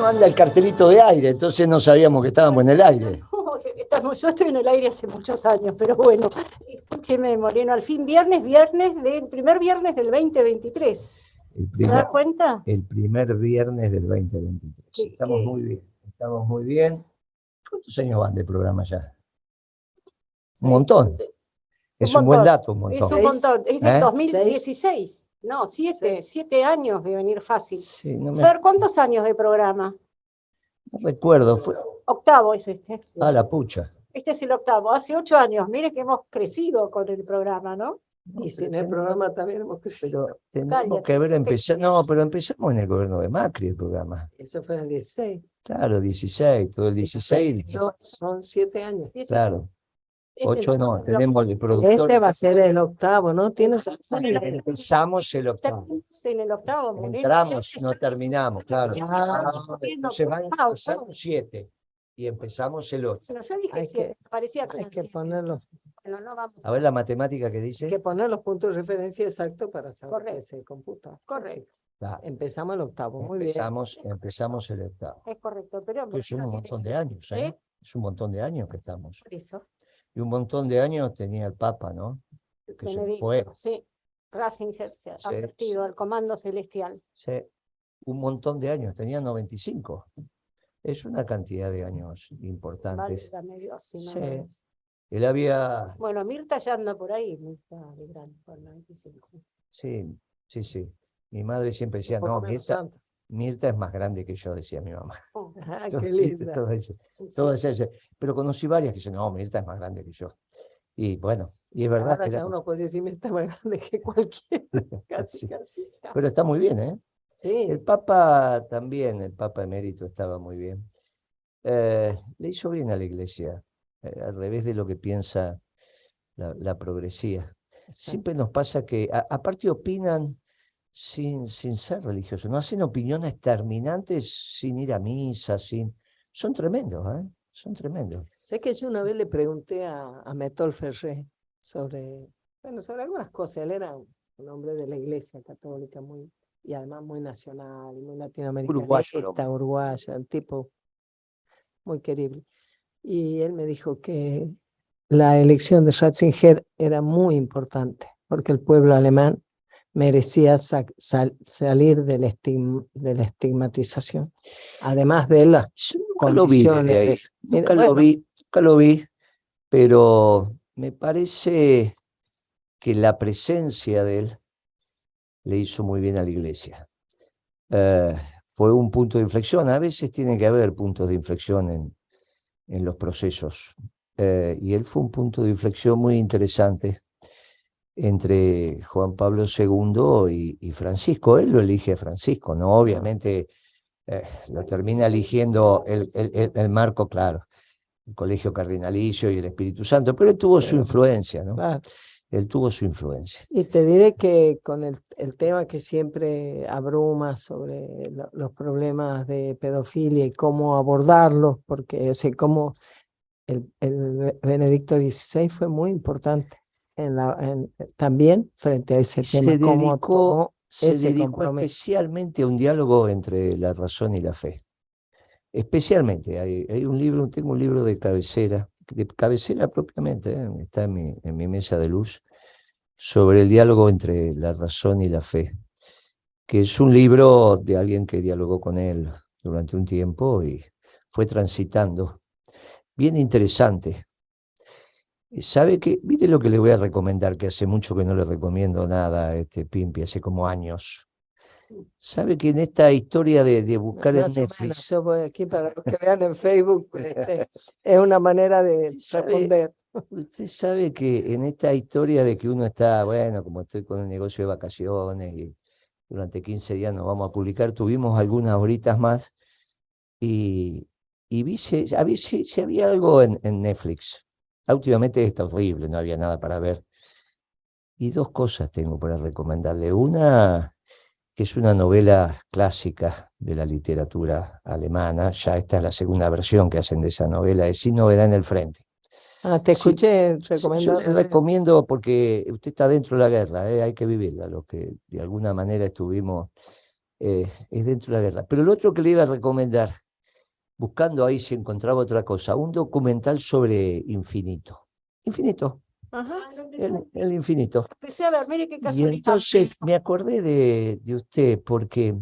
anda el cartelito de aire, entonces no sabíamos que estábamos en el aire. Yo estoy en el aire hace muchos años, pero bueno, escúcheme, Moreno, al fin primer viernes del 2023. ¿Se da cuenta? El primer viernes del 2023. Estamos muy bien, estamos muy bien. ¿Cuántos años van de programa ya? Un montón. Es un buen dato, un montón. Es un montón, es de 2016. No, 7 años de venir fácil. Sí, no Fer, ¿cuántos años de programa? No recuerdo. Octavo es este. Ah, la pucha. Este es el octavo. Hace 8 años. Mire que hemos crecido con el programa, ¿no? Y sin el programa también hemos crecido. Pero tenemos que haber empezado. No, pero empezamos en el gobierno de Macri el programa. Eso fue en el 16. Claro, 16, todo el 16. Son 7 años. Claro. 8 no, tenemos el productor. Este va a ser el octavo, ¿no? Tienes razón. Empezamos el octavo. En el octavo. Entramos, no terminamos, claro. Entonces pasaron 7 y empezamos el 8. No, yo dije 7, parecía que hay que ponerlo. Bueno, no vamos a ver la matemática que dice. Hay que poner los puntos de referencia exactos para saber que se computa. Correcto. Claro. Empezamos el octavo, muy bien. Empezamos el octavo. Es correcto, pero es un montón de años, ¿eh? Es un montón de años que estamos. Por eso. Y un montón de años tenía el Papa, ¿no? Que se fue. Sí, Ratzinger se ha convertido al comando celestial. Sí, un montón de años, tenía 95. Es una cantidad de años importantes. Sí. Él había... Bueno, Mirta ya anda por ahí, Mirta de grande, por 95. Sí, sí, sí. Mi madre siempre decía, no, Mirta es más grande que yo, decía mi mamá. Oh, qué linda. Todo eso. Pero conocí varias que dicen, no, Mirta es más grande que yo. Y bueno, y es verdad. Ahora ya uno puede decir Mirta es más grande que cualquiera. Casi. Pero está muy bien, ¿eh? Sí. El Papa también, el Papa emérito estaba muy bien. Le hizo bien a la Iglesia, al revés de lo que piensa la progresía. Siempre nos pasa que, aparte opinan sin ser religiosos, no hacen opiniones terminantes sin ir a misa, son tremendos, ¿eh? Son tremendos. Sé que yo una vez le pregunté a Metol Ferré sobre algunas cosas. Él era un hombre de la Iglesia católica y además muy nacional y muy latinoamericano. Uruguayo, un tipo muy querible. Y él me dijo que la elección de Ratzinger era muy importante porque el pueblo alemán merecía salir de la estigmatización, además de las condiciones. Nunca lo vi, pero me parece que la presencia de él le hizo muy bien a la Iglesia. Fue un punto de inflexión. A veces tiene que haber puntos de inflexión en los procesos. Y él fue un punto de inflexión muy interesante entre Juan Pablo II y Francisco. Él lo elige a Francisco, ¿no? Obviamente lo termina eligiendo el marco, claro, el colegio cardinalicio y el Espíritu Santo, pero él tuvo su influencia, ¿no? Claro. Él tuvo su influencia. Y te diré que con el tema que siempre abruma sobre los problemas de pedofilia y cómo abordarlos, porque cómo el Benedicto XVI fue muy importante también frente a ese tema. Se dedicó especialmente a un diálogo entre la razón y la fe. Especialmente, hay un libro, tengo un libro de cabecera propiamente, está en mi mesa de luz, sobre el diálogo entre la razón y la fe, que es un libro de alguien que dialogó con él durante un tiempo y fue transitando. Bien interesante. ¿Sabe qué? ¿Viste lo que le voy a recomendar? Que hace mucho que no le recomiendo nada a este Pimpi, hace como años. ¿Sabe que en esta historia de buscar en Netflix? Yo voy aquí para los que vean en Facebook, es una manera de responder. Usted sabe que en esta historia de que uno está, bueno, como estoy con el negocio de vacaciones y durante 15 días nos vamos a publicar, tuvimos algunas horitas más y vi si había algo en Netflix. Últimamente está horrible, no había nada para ver. Y 2 cosas tengo para recomendarle. Una, que es una novela clásica de la literatura alemana, ya esta es la segunda versión que hacen de esa novela, es Sin novedad en el frente. Te escuché recomendar. Yo le recomiendo porque usted está dentro de la guerra, hay que vivirla, los que de alguna manera estuvimos es dentro de la guerra. Pero lo otro que le iba a recomendar, buscando ahí si encontraba otra cosa, un documental sobre infinito. Infinito. Ajá. El infinito. Empecé a ver, mire qué Y casualidad. entonces me acordé de usted porque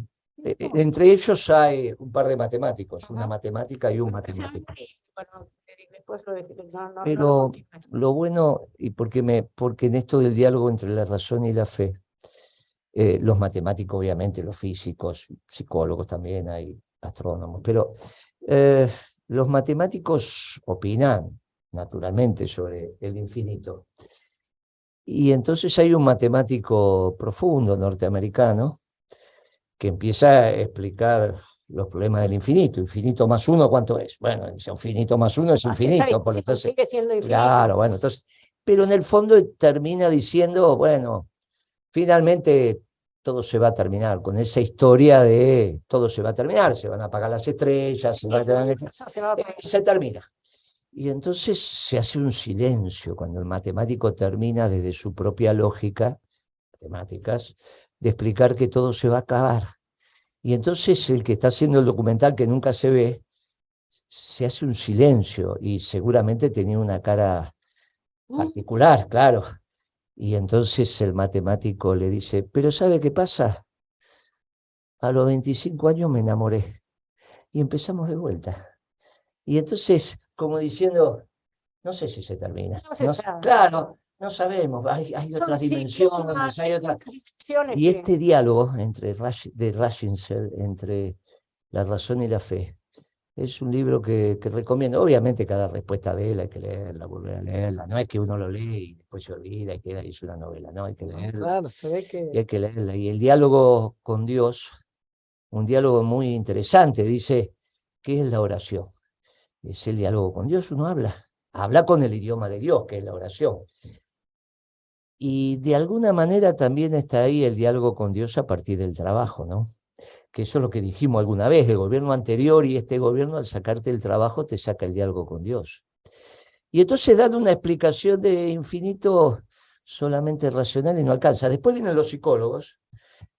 entre ellos hay un par de matemáticos, una matemática y un matemático. Bueno, después no lo Pero continué. lo bueno, y porque en esto del diálogo entre la razón y la fe, los matemáticos obviamente, los físicos, psicólogos también, hay astrónomos, pero los matemáticos opinan naturalmente sobre el infinito. Y entonces hay un matemático profundo norteamericano que empieza a explicar los problemas del infinito. Infinito más uno, ¿cuánto es? Bueno, infinito más uno es infinito. Por entonces, sigue siendo infinito. claro, bueno, entonces, pero en el fondo termina diciendo, bueno, finalmente todo se va a terminar con esa historia de todo se va a terminar, se van a apagar las estrellas, Sí, se termina. Y entonces se hace un silencio cuando el matemático termina desde su propia lógica, matemáticas, de explicar que todo se va a acabar. Y entonces el que está haciendo el documental que nunca se ve, se hace un silencio y seguramente tenía una cara particular, claro. Y entonces el matemático le dice, pero ¿sabe qué pasa? A los 25 años me enamoré y empezamos de vuelta. Y entonces, como diciendo, no sé si se termina. No se sabe. Claro, no sabemos, hay otras dimensiones, hay otras... Y este diálogo de Rashinger entre la razón y la fe es un libro que recomiendo. Obviamente cada respuesta de él hay que leerla, volver a leerla. No es que uno lo lee y después se olvida y queda, y es una novela, no, hay que leerla. Claro, se ve que... Y hay que leerla. Y el diálogo con Dios, un diálogo muy interesante, dice, ¿qué es la oración? Es el diálogo con Dios, uno habla con el idioma de Dios, que es la oración. Y de alguna manera también está ahí el diálogo con Dios a partir del trabajo, ¿no? Que eso es lo que dijimos alguna vez, el gobierno anterior y este gobierno al sacarte el trabajo te saca el diálogo con Dios. Y entonces dan una explicación de infinito solamente racional y no alcanza. Después vienen los psicólogos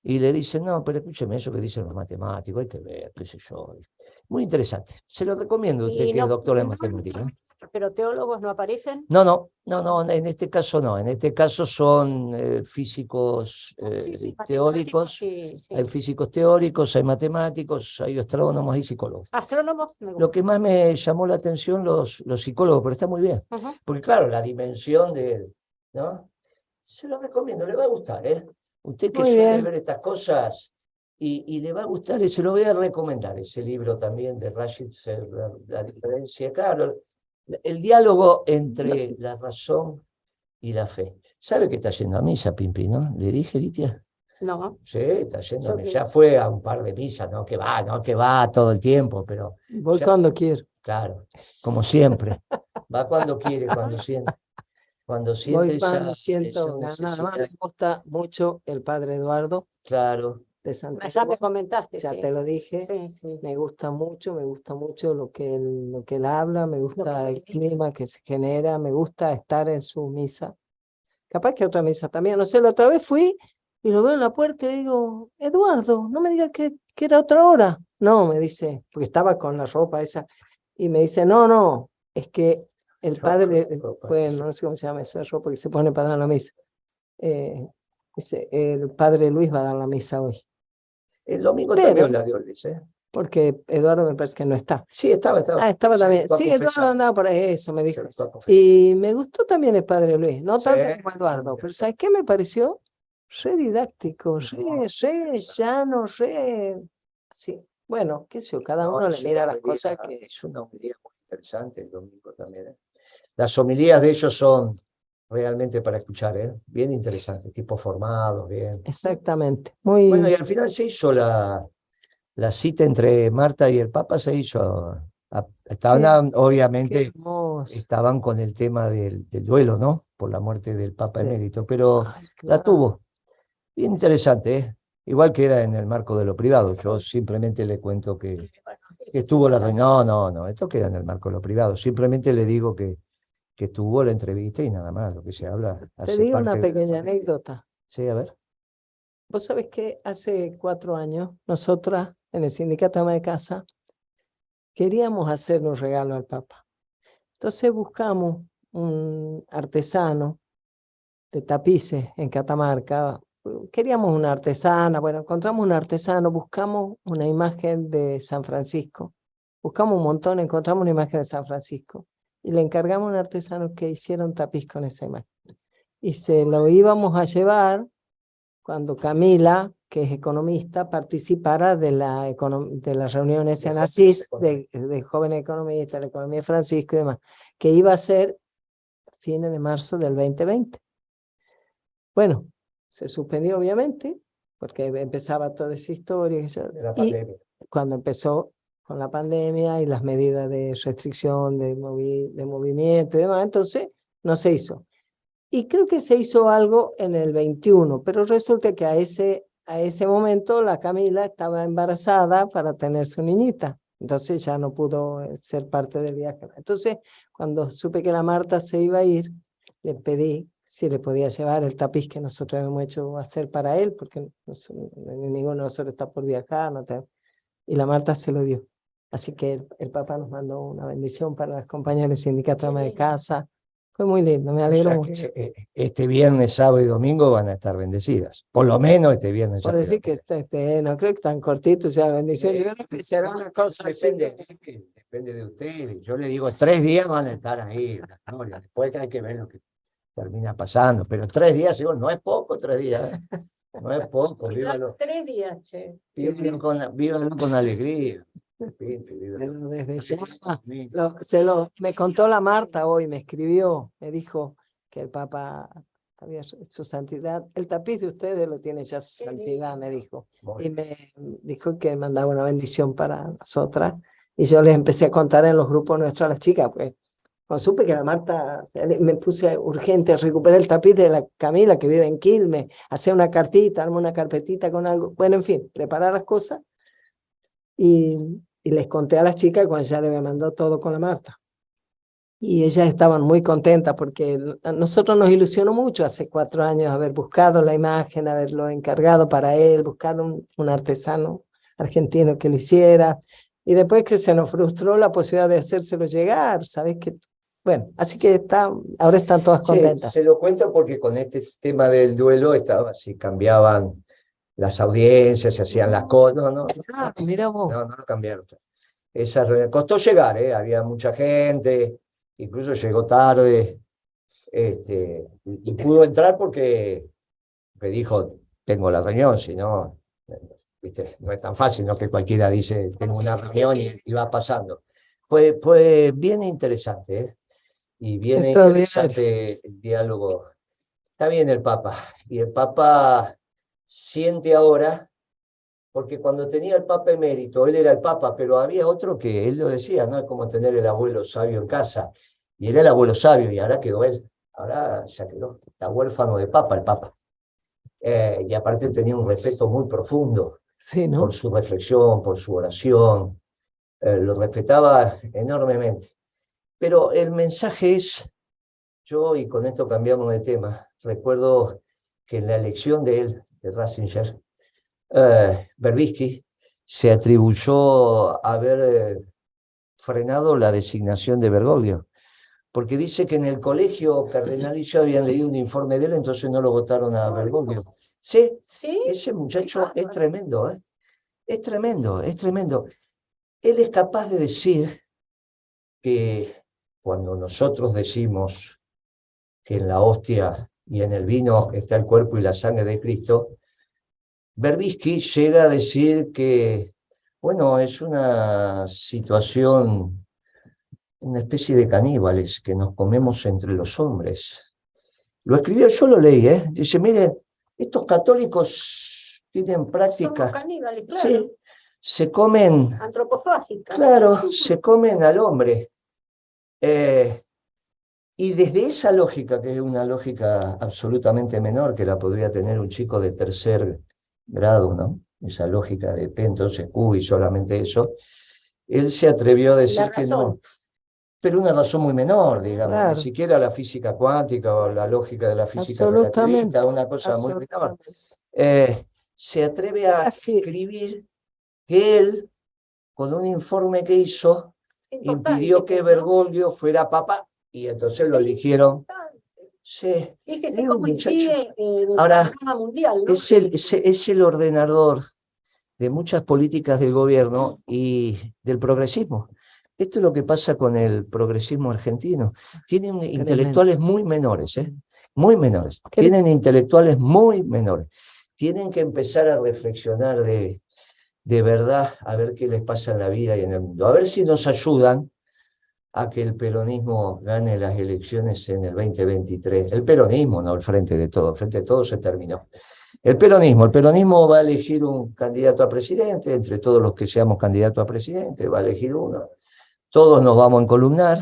y le dicen, no, pero escúcheme eso que dicen los matemáticos, hay que ver, qué sé yo. Muy interesante, se lo recomiendo a usted que es doctor en matemáticas. ¿Pero teólogos no aparecen? No, en este caso no, en este caso son físicos teóricos, hay físicos teóricos, hay matemáticos, hay astrónomos, hay psicólogos. Astrónomos, me gusta. Lo que más me llamó la atención los psicólogos, pero está muy bien, porque claro, la dimensión de, ¿no? Se lo recomiendo, le va a gustar, ¿eh? Usted que suele ver estas cosas y le va a gustar, y se lo voy a recomendar, ese libro también de Rashid, la diferencia, claro, el diálogo entre la razón y la fe. ¿Sabe que está yendo a misa, Pimpi, no? ¿Le dije, Litia? No. Sí, está yendo a misa. Ya fue a un par de misas, no que va todo el tiempo, pero... Voy cuando quiero. Claro, como siempre. Va cuando quiere, cuando siente. Cuando siente Voy cuando siento esa nada más. Me gusta mucho el padre Eduardo. Claro. De Santiago. Ya me comentaste. Ya te lo dije. Sí. Me gusta mucho lo que él habla, me gusta el clima que se genera, me gusta estar en su misa. Capaz que otra misa también. No sé, la otra vez fui y lo veo en la puerta y le digo, Eduardo, no me digas que era otra hora. No, me dice, porque estaba con la ropa esa. Y me dice, no, es que el padre, bueno, no sé cómo se llama esa ropa que se pone para dar la misa. Dice, el padre Luis va a dar la misa hoy. El domingo también la dio Luis, ¿eh? Porque Eduardo me parece que no está. Sí, estaba. Estaba también. Sí, Eduardo andaba por eso, me dijo. Y me gustó también el padre Luis, no tanto como Eduardo, pero ¿sabes qué me pareció? Re didáctico, re llano, sí. Bueno, qué sé yo, cada uno le mira las cosas que... Es una homilía muy interesante el domingo también, ¿eh? Las homilías de ellos son realmente para escuchar, ¿eh? Bien interesantes, tipos formados, bien. Exactamente. Muy... Bueno, y al final se hizo la cita entre Marta y el Papa, se hizo. Estaban, obviamente, estaban con el tema del duelo, ¿no? Por la muerte del Papa emérito, pero la tuvo. Bien interesante, ¿eh? Igual queda en el marco de lo privado. Yo simplemente le cuento que estuvo la reunión. No, esto queda en el marco de lo privado. Simplemente le digo que estuvo la entrevista y nada más, lo que se habla. Te digo una pequeña anécdota. Sí, a ver. Vos sabés que hace 4 años, nosotras en el Sindicato Ama de Casa queríamos hacerle un regalo al Papa. Entonces buscamos un artesano de tapices en Catamarca. Queríamos una artesana, bueno, encontramos un artesano, buscamos una imagen de San Francisco. Buscamos un montón, encontramos una imagen de San Francisco. Y le encargamos a un artesano que hiciera un tapiz con esa imagen. Y se lo íbamos a llevar cuando Camila, que es economista, participara de las reuniones en Asís de jóvenes economistas, la economía de Francisco y demás, que iba a ser fines de marzo del 2020. Bueno, se suspendió obviamente, porque empezaba toda esa historia. Y cuando empezó con la pandemia y las medidas de restricción de movimiento y demás, entonces no se hizo. Y creo que se hizo algo en el 21, pero resulta que a ese momento la Camila estaba embarazada para tener su niñita. Entonces ya no pudo ser parte del viaje. Entonces, cuando supe que la Marta se iba a ir, le pedí si le podía llevar el tapiz que nosotros hemos hecho hacer para él, porque ninguno de nosotros está por viajar. Y la Marta se lo dio. Así que el Papa nos mandó una bendición para las compañeras del Sindicato de Ama de Casa. Fue muy lindo, me alegro mucho. Este viernes, sábado y domingo van a estar bendecidas. Por lo menos este viernes. Puedo decir que no creo que tan cortito sea bendición. Yo creo que será una cosa. Depende de ustedes. Yo le digo, 3 días van a estar ahí. Después hay que ver lo que termina pasando. Pero 3 días, no es poco, 3 días. No es poco. Vívalo. 3 días, che. Vívalo con alegría. Desde me contó la Marta hoy, me escribió, me dijo que el Papa había su santidad, el tapiz de ustedes lo tiene ya su santidad, me dijo, y me dijo que mandaba una bendición para nosotras, y yo les empecé a contar en los grupos nuestros a las chicas, pues cuando supe que la Marta, me puse urgente a recuperar el tapiz de la Camila que vive en Quilmes, hacer una cartita, armar una carpetita con algo, bueno, en fin, preparar las cosas. Y les conté a las chicas cuando ya le había mandado todo con la Marta. Y ellas estaban muy contentas porque a nosotros nos ilusionó mucho hace 4 años haber buscado la imagen, haberlo encargado para él, buscar un artesano argentino que lo hiciera. Y después que se nos frustró la posibilidad de hacérselo llegar, ¿sabes qué? Bueno, así que ahora están todas contentas. Sí, se lo cuento porque con este tema del duelo estaba, si cambiaban las audiencias, se hacían las cosas. Mira vos. No lo cambiaron. Costó llegar, había mucha gente, incluso llegó tarde, y pudo entrar porque me dijo, tengo la reunión, si no, no es tan fácil, no que cualquiera dice, tengo una reunión y va pasando. Fue bien interesante, y bien interesante el diálogo. Está bien el Papa, y el Papa siente ahora, porque cuando tenía el Papa emérito, él era el Papa, pero había otro que él lo decía, no es como tener el abuelo sabio en casa, y era el abuelo sabio, y ahora quedó él, ahora ya quedó, está huérfano de Papa el Papa. Y aparte tenía un respeto muy profundo, sí, ¿no? Por su reflexión, por su oración, lo respetaba enormemente. Pero el mensaje es, y con esto cambiamos de tema, recuerdo que en la elección de él, de Ratzinger, Berbisky se atribuyó haber frenado la designación de Bergoglio, porque dice que en el colegio cardenalicio habían leído un informe de él, entonces no lo votaron a Bergoglio. Sí, ese muchacho es tremendo, es tremendo, es tremendo. Él es capaz de decir que cuando nosotros decimos que en la hostia y en el vino está el cuerpo y la sangre de Cristo, Berbisky llega a decir que, bueno, es una situación, una especie de caníbales que nos comemos entre los hombres. Lo escribió, yo lo leí, dice, mire, estos católicos tienen prácticas. Somos caníbales, claro. Sí, se comen. Antropofágicas. Claro, se comen al hombre. Y desde esa lógica, que es una lógica absolutamente menor, que la podría tener un chico de 3er grado, ¿no? Esa lógica de P entonces Q y solamente eso, él se atrevió a decir que no. Pero una razón muy menor, digamos, claro. Ni siquiera la física cuántica o la lógica de la física relativista, una cosa muy menor. se atreve a Así. escribir que él, con un informe que hizo, impidió que ¿no? Bergoglio fuera papa, y entonces lo eligieron. Sí, Fíjese es cómo un muchacho. incide en el Ahora, panorama mundial, ¿no? es el ordenador de muchas políticas del gobierno y del progresismo. Esto es lo que pasa con el progresismo argentino. Tienen intelectuales muy menores, muy menores. Tienen intelectuales muy menores. Tienen que empezar a reflexionar de verdad, a ver qué les pasa en la vida y en el mundo. A ver si nos ayudan a que el peronismo gane las elecciones en el 2023. El peronismo, no el Frente de Todos. El Frente de Todos se terminó. El peronismo va a elegir un candidato a presidente, entre todos los que seamos candidatos a presidente, va a elegir uno. Todos nos vamos a encolumnar.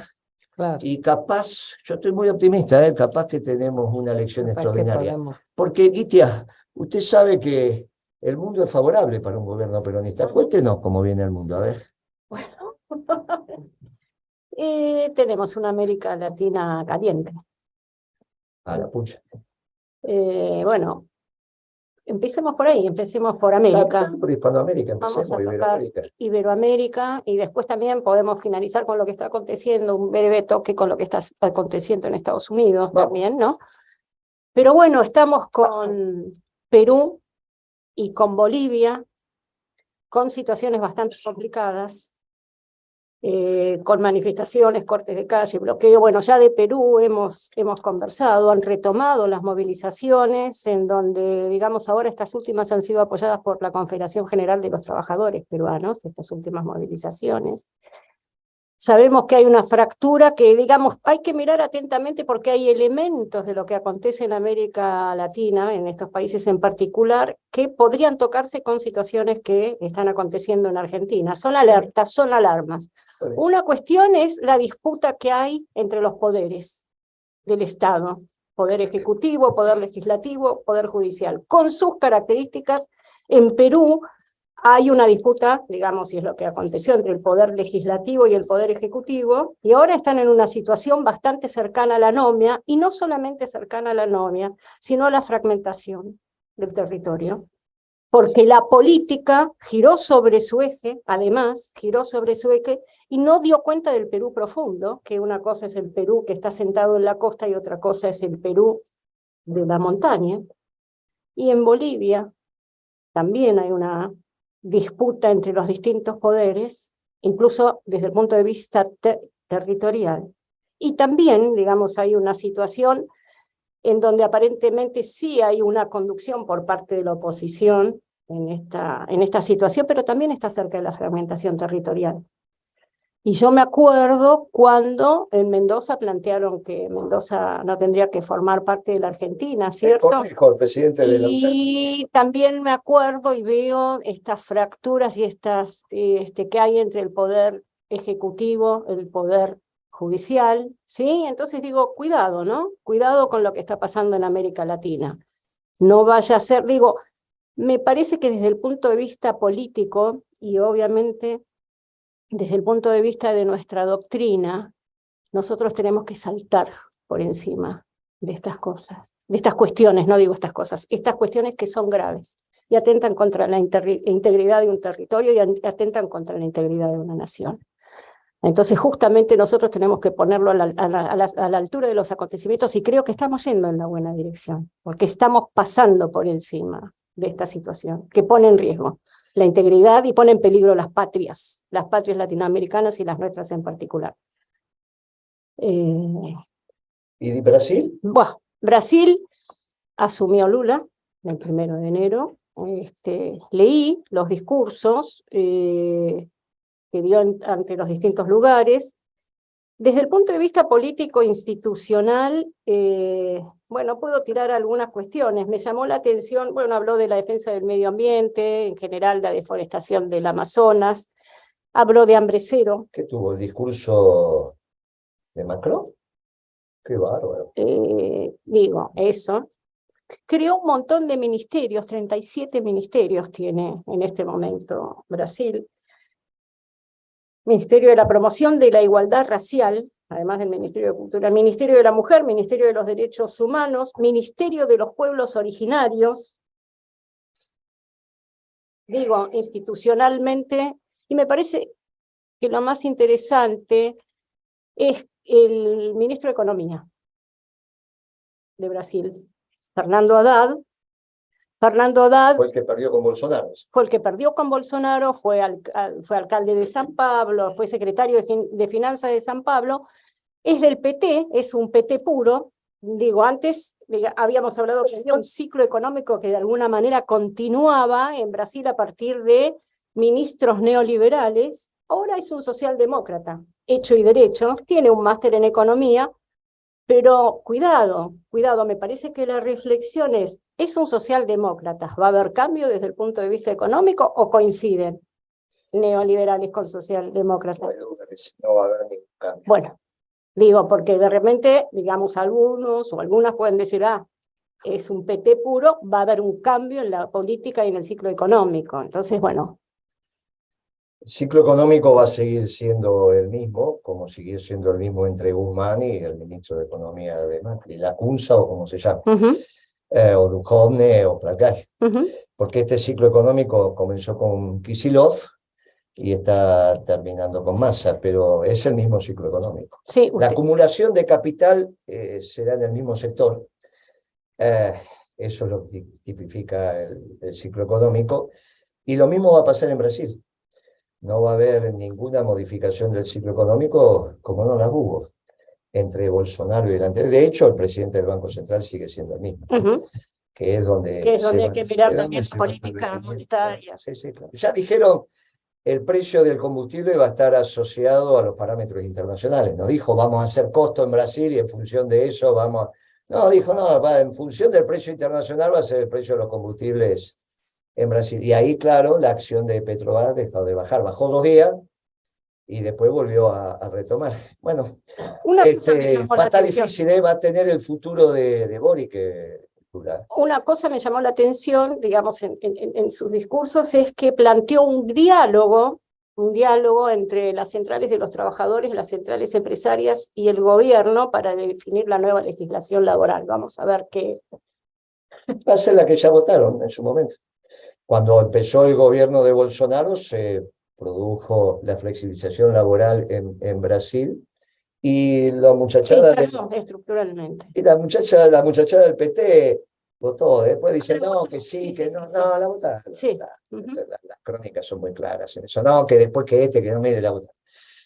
Claro. Y capaz, yo estoy muy optimista, capaz que tenemos una elección extraordinaria. Porque, Guitia, usted sabe que el mundo es favorable para un gobierno peronista. Cuéntenos cómo viene el mundo, a ver. Bueno, tenemos una América Latina caliente. A la pucha. Bueno, empecemos por ahí, empecemos por América. Por Hispanoamérica, vamos a tocar Iberoamérica, y después también podemos finalizar con lo que está aconteciendo, un breve toque con lo que está aconteciendo en Estados Unidos también, ¿no? Pero bueno, estamos con Perú y con Bolivia, con situaciones bastante complicadas, con manifestaciones, cortes de calle, bloqueo. Bueno, ya de Perú hemos conversado, han retomado las movilizaciones, en donde, digamos, ahora estas últimas han sido apoyadas por la Confederación General de los Trabajadores Peruanos, estas últimas movilizaciones. Sabemos que hay una fractura que, digamos, hay que mirar atentamente porque hay elementos de lo que acontece en América Latina, en estos países en particular, que podrían tocarse con situaciones que están aconteciendo en Argentina. Son alertas, son alarmas. Una cuestión es la disputa que hay entre los poderes del Estado, poder ejecutivo, poder legislativo, poder judicial, con sus características. En Perú hay una disputa, digamos, y es lo que aconteció entre el poder legislativo y el poder ejecutivo, y ahora están en una situación bastante cercana a la anomia, y no solamente cercana a la anomia, sino a la fragmentación del territorio, porque la política giró sobre su eje, además, giró sobre su eje, y no dio cuenta del Perú profundo, que una cosa es el Perú que está sentado en la costa y otra cosa es el Perú de la montaña. Y en Bolivia también hay una disputa entre los distintos poderes, incluso desde el punto de vista territorial. Y también, digamos, hay una situación en donde aparentemente sí hay una conducción por parte de la oposición en esta situación, pero también está cerca de la fragmentación territorial. Y yo me acuerdo cuando en Mendoza plantearon que Mendoza no tendría que formar parte de la Argentina, ¿cierto? El presidente de la UCEP. Y también me acuerdo y veo estas fracturas y estas que hay entre el poder ejecutivo, el poder judicial, ¿sí? Entonces digo, cuidado, ¿no? Cuidado con lo que está pasando en América Latina. No vaya a ser, digo, me parece que desde el punto de vista político, y obviamente desde el punto de vista de nuestra doctrina, nosotros tenemos que saltar por encima de estas cosas, de estas cuestiones, no digo estas cosas, estas cuestiones que son graves y atentan contra la integridad de un territorio y atentan contra la integridad de una nación. Entonces justamente nosotros tenemos que ponerlo a la altura de los acontecimientos, y creo que estamos yendo en la buena dirección, porque estamos pasando por encima de esta situación que pone en riesgo la integridad y pone en peligro las patrias latinoamericanas y las nuestras en particular. ¿Y de Brasil? Bueno, Brasil asumió Lula el 1 de enero. Leí los discursos que dio ante los distintos lugares. Desde el punto de vista político-institucional, bueno, puedo tirar algunas cuestiones. Me llamó la atención, bueno, habló de la defensa del medio ambiente, en general la deforestación del Amazonas, habló de hambre cero. ¿Qué tuvo el discurso de Macron? Qué bárbaro. Digo, eso. Creó un montón de ministerios, 37 ministerios tiene en este momento Brasil. Ministerio de la Promoción de la Igualdad Racial, además del Ministerio de Cultura, Ministerio de la Mujer, Ministerio de los Derechos Humanos, Ministerio de los Pueblos Originarios, digo, institucionalmente, y me parece que lo más interesante es el ministro de Economía de Brasil, Fernando Haddad. Fernando Haddad Fue el que perdió con Bolsonaro. fue el que perdió con Bolsonaro, fue alcalde de San Pablo, fue secretario de Finanzas de San Pablo, es del PT, es un PT puro. Digo, antes habíamos hablado que había un ciclo económico que de alguna manera continuaba en Brasil a partir de ministros neoliberales. Ahora es un socialdemócrata, hecho y derecho, tiene un máster en economía, pero cuidado, me parece que la reflexión ¿es un socialdemócrata? ¿Va a haber cambio desde el punto de vista económico o coinciden neoliberales con socialdemócratas? No va a haber ningún cambio. Bueno, digo, porque de repente, digamos, algunos o algunas pueden decir, es un PT puro, va a haber un cambio en la política y en el ciclo económico. Entonces, bueno. El ciclo económico va a seguir siendo el mismo, como siguió siendo el mismo entre Guzmán y el ministro de Economía de Macri, la CUNSA o como se llama, o Duhovne o Plagay. Porque este ciclo económico comenzó con Kicillof y está terminando con Massa, pero es el mismo ciclo económico. Sí, la acumulación de capital se da en el mismo sector. Eso es lo que tipifica el ciclo económico. Y lo mismo va a pasar en Brasil. No va a haber ninguna modificación del ciclo económico como no las hubo entre Bolsonaro y el anterior. De hecho, el presidente del Banco Central sigue siendo el mismo, que es donde hay que mirar también la política monetaria. Sí, claro. Ya dijeron, el precio del combustible va a estar asociado a los parámetros internacionales. No dijo, vamos a hacer costo en Brasil y en función de eso vamos... No, dijo, no, en función del precio internacional va a ser el precio de los combustibles en Brasil. Y ahí, claro, la acción de Petrobras dejó de bajar. Bajó 2 días y después volvió a retomar. Bueno, una cosa me llamó va a estar difícil, va a tener el futuro de Boric. Una cosa me llamó la atención, digamos, en sus discursos, es que planteó un diálogo entre las centrales de los trabajadores, las centrales empresarias y el gobierno para definir la nueva legislación laboral. Vamos a ver qué... Va a ser la que ya votaron en su momento. Cuando empezó el gobierno de Bolsonaro se produjo la flexibilización laboral en Brasil y la muchachada... Sí, claro, estructuralmente. Y la muchachada del PT votó, después dicen no, que sí, que no, la votaron. Sí. Las crónicas son muy claras en eso. No, que después que no, mire, la votaron.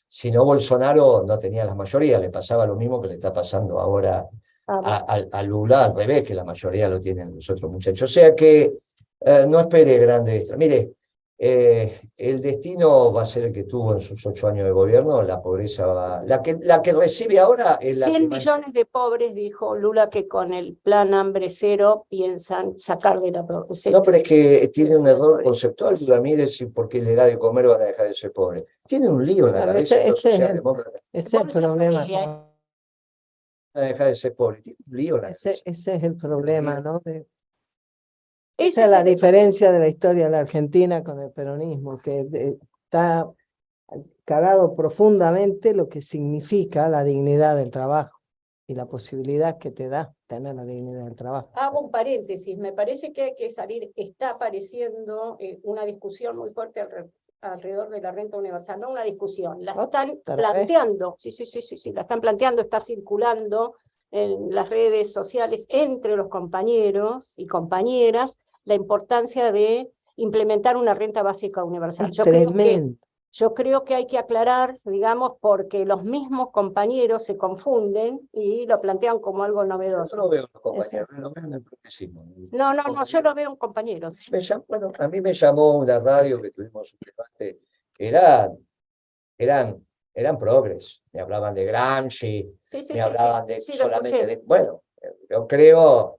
Si no, Bolsonaro no tenía las mayorías, le pasaba lo mismo que le está pasando ahora a Lula, al revés, que la mayoría lo tienen los otros muchachos. O sea que no espere grandes... Mire, el destino va a ser el que tuvo en sus 8 años de gobierno, la pobreza va... La que recibe ahora es 100 millones de pobres, dijo Lula, que con el plan hambre cero piensan sacar de la pobreza. No, pero es que tiene un error conceptual, Lula. Mire, si porque le da de comer van a dejar de ser pobres. Tiene un lío en la cabeza. Ese es el problema. Van a dejar de ser pobres. Tiene un lío en la cabeza. Ese es el problema, ¿no? Esa es la diferencia de la historia de la Argentina con el peronismo, que está calado profundamente lo que significa la dignidad del trabajo y la posibilidad que te da tener la dignidad del trabajo. Hago un paréntesis, me parece que hay que salir, está apareciendo una discusión muy fuerte alrededor de la renta universal, no una discusión, la están planteando, sí, la están planteando, está circulando en las redes sociales entre los compañeros y compañeras la importancia de implementar una renta básica universal. Yo creo que hay que aclarar, digamos, porque los mismos compañeros se confunden y lo plantean como algo novedoso. Yo no veo los compañeros, lo veo en el progresismo. No, yo lo veo en compañeros. Bueno, a mí me llamó una radio que tuvimos un debate, que eran progres, me hablaban de Gramsci, me hablaban de solamente de... Bueno, yo creo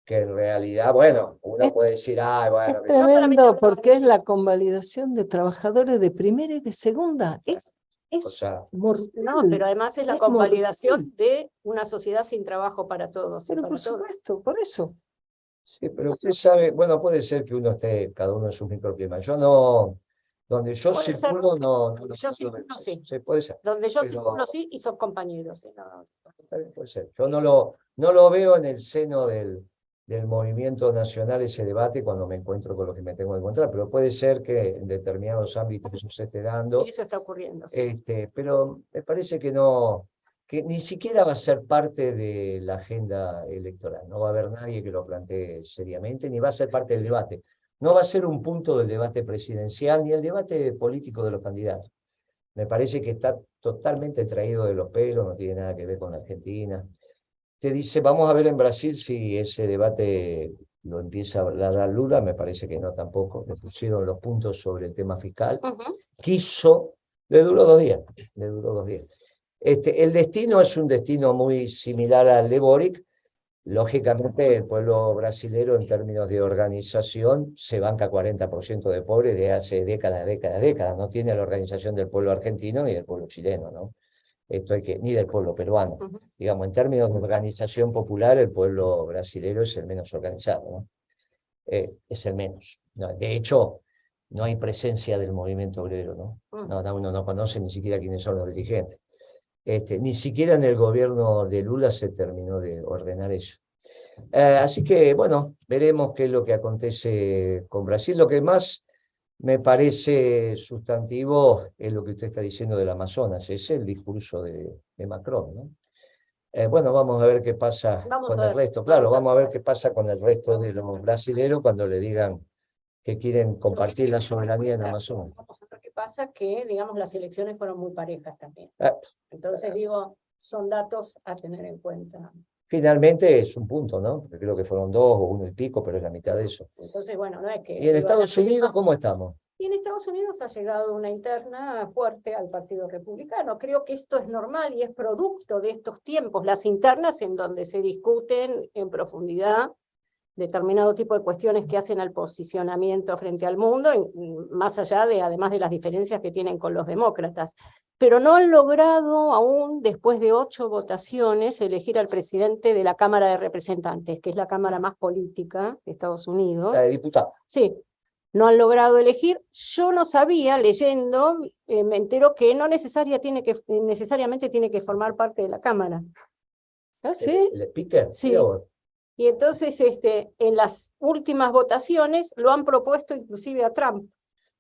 que en realidad, bueno, uno puede decir, bueno... Es tremendo porque es la convalidación de trabajadores de primera y de segunda. Es mortal. No, pero además es la convalidación de una sociedad sin trabajo para todos. Pero por supuesto, por eso. Sí, pero usted sabe, bueno, puede ser que uno esté cada uno en su microclima. Yo no... Donde yo circulo, no. Yo circulo, sí. Sí, puede ser. Donde yo circulo, sí, y son compañeros. Sí, puede ser. Yo no lo veo en el seno del del movimiento nacional ese debate cuando me encuentro con lo que me tengo que encontrar, pero puede ser que en determinados ámbitos eso se esté dando. Y eso está ocurriendo. Sí. Pero me parece que no, que ni siquiera va a ser parte de la agenda electoral. No va a haber nadie que lo plantee seriamente, ni va a ser parte del debate. No va a ser un punto del debate presidencial, ni el debate político de los candidatos. Me parece que está totalmente traído de los pelos, no tiene nada que ver con la Argentina. Te dice, vamos a ver en Brasil si ese debate lo empieza a dar Lula, me parece que no tampoco. Le pusieron los puntos sobre el tema fiscal. Quiso, le duró 2 días, le duró 2 días. El destino es un destino muy similar al de Boric. Lógicamente, el pueblo brasilero en términos de organización se banca 40% de pobres de hace décadas. No tiene la organización del pueblo argentino ni del pueblo chileno, ¿no? Ni del pueblo peruano. Digamos, en términos de organización popular, el pueblo brasilero es el menos organizado, ¿no? Es el menos. No, de hecho, no hay presencia del movimiento obrero, ¿no? Uno no conoce ni siquiera quiénes son los dirigentes. Ni siquiera en el gobierno de Lula se terminó de ordenar eso. Así que, bueno, veremos qué es lo que acontece con Brasil. Lo que más me parece sustantivo es lo que usted está diciendo del Amazonas, es el discurso de Macron, ¿no? Bueno, vamos a ver qué pasa con el resto. Claro, vamos a ver qué pasa con el resto de los brasileros cuando le digan que quieren compartir la soberanía en Amazonas. Vamos a ver qué pasa, que, digamos, las elecciones fueron muy parejas también. Entonces, digo, son datos a tener en cuenta. Finalmente es un punto, ¿no? Porque creo que fueron 2 o 1 y pico, pero es la mitad de eso. Entonces, bueno, no es que... ¿Y en Estados Unidos cómo estamos? Y en Estados Unidos ha llegado una interna fuerte al Partido Republicano. Creo que esto es normal y es producto de estos tiempos, las internas en donde se discuten en profundidad determinado tipo de cuestiones que hacen al posicionamiento frente al mundo, más allá de, además de las diferencias que tienen con los demócratas. Pero no han logrado aún, después de 8 votaciones, elegir al presidente de la Cámara de Representantes, que es la cámara más política de Estados Unidos. La de diputados. Sí, no han logrado elegir. Yo no sabía, leyendo, me entero que no necesariamente tiene que formar parte de la Cámara. ¿Ah, sí? ¿El speaker? Sí. Y entonces en las últimas votaciones lo han propuesto inclusive a Trump.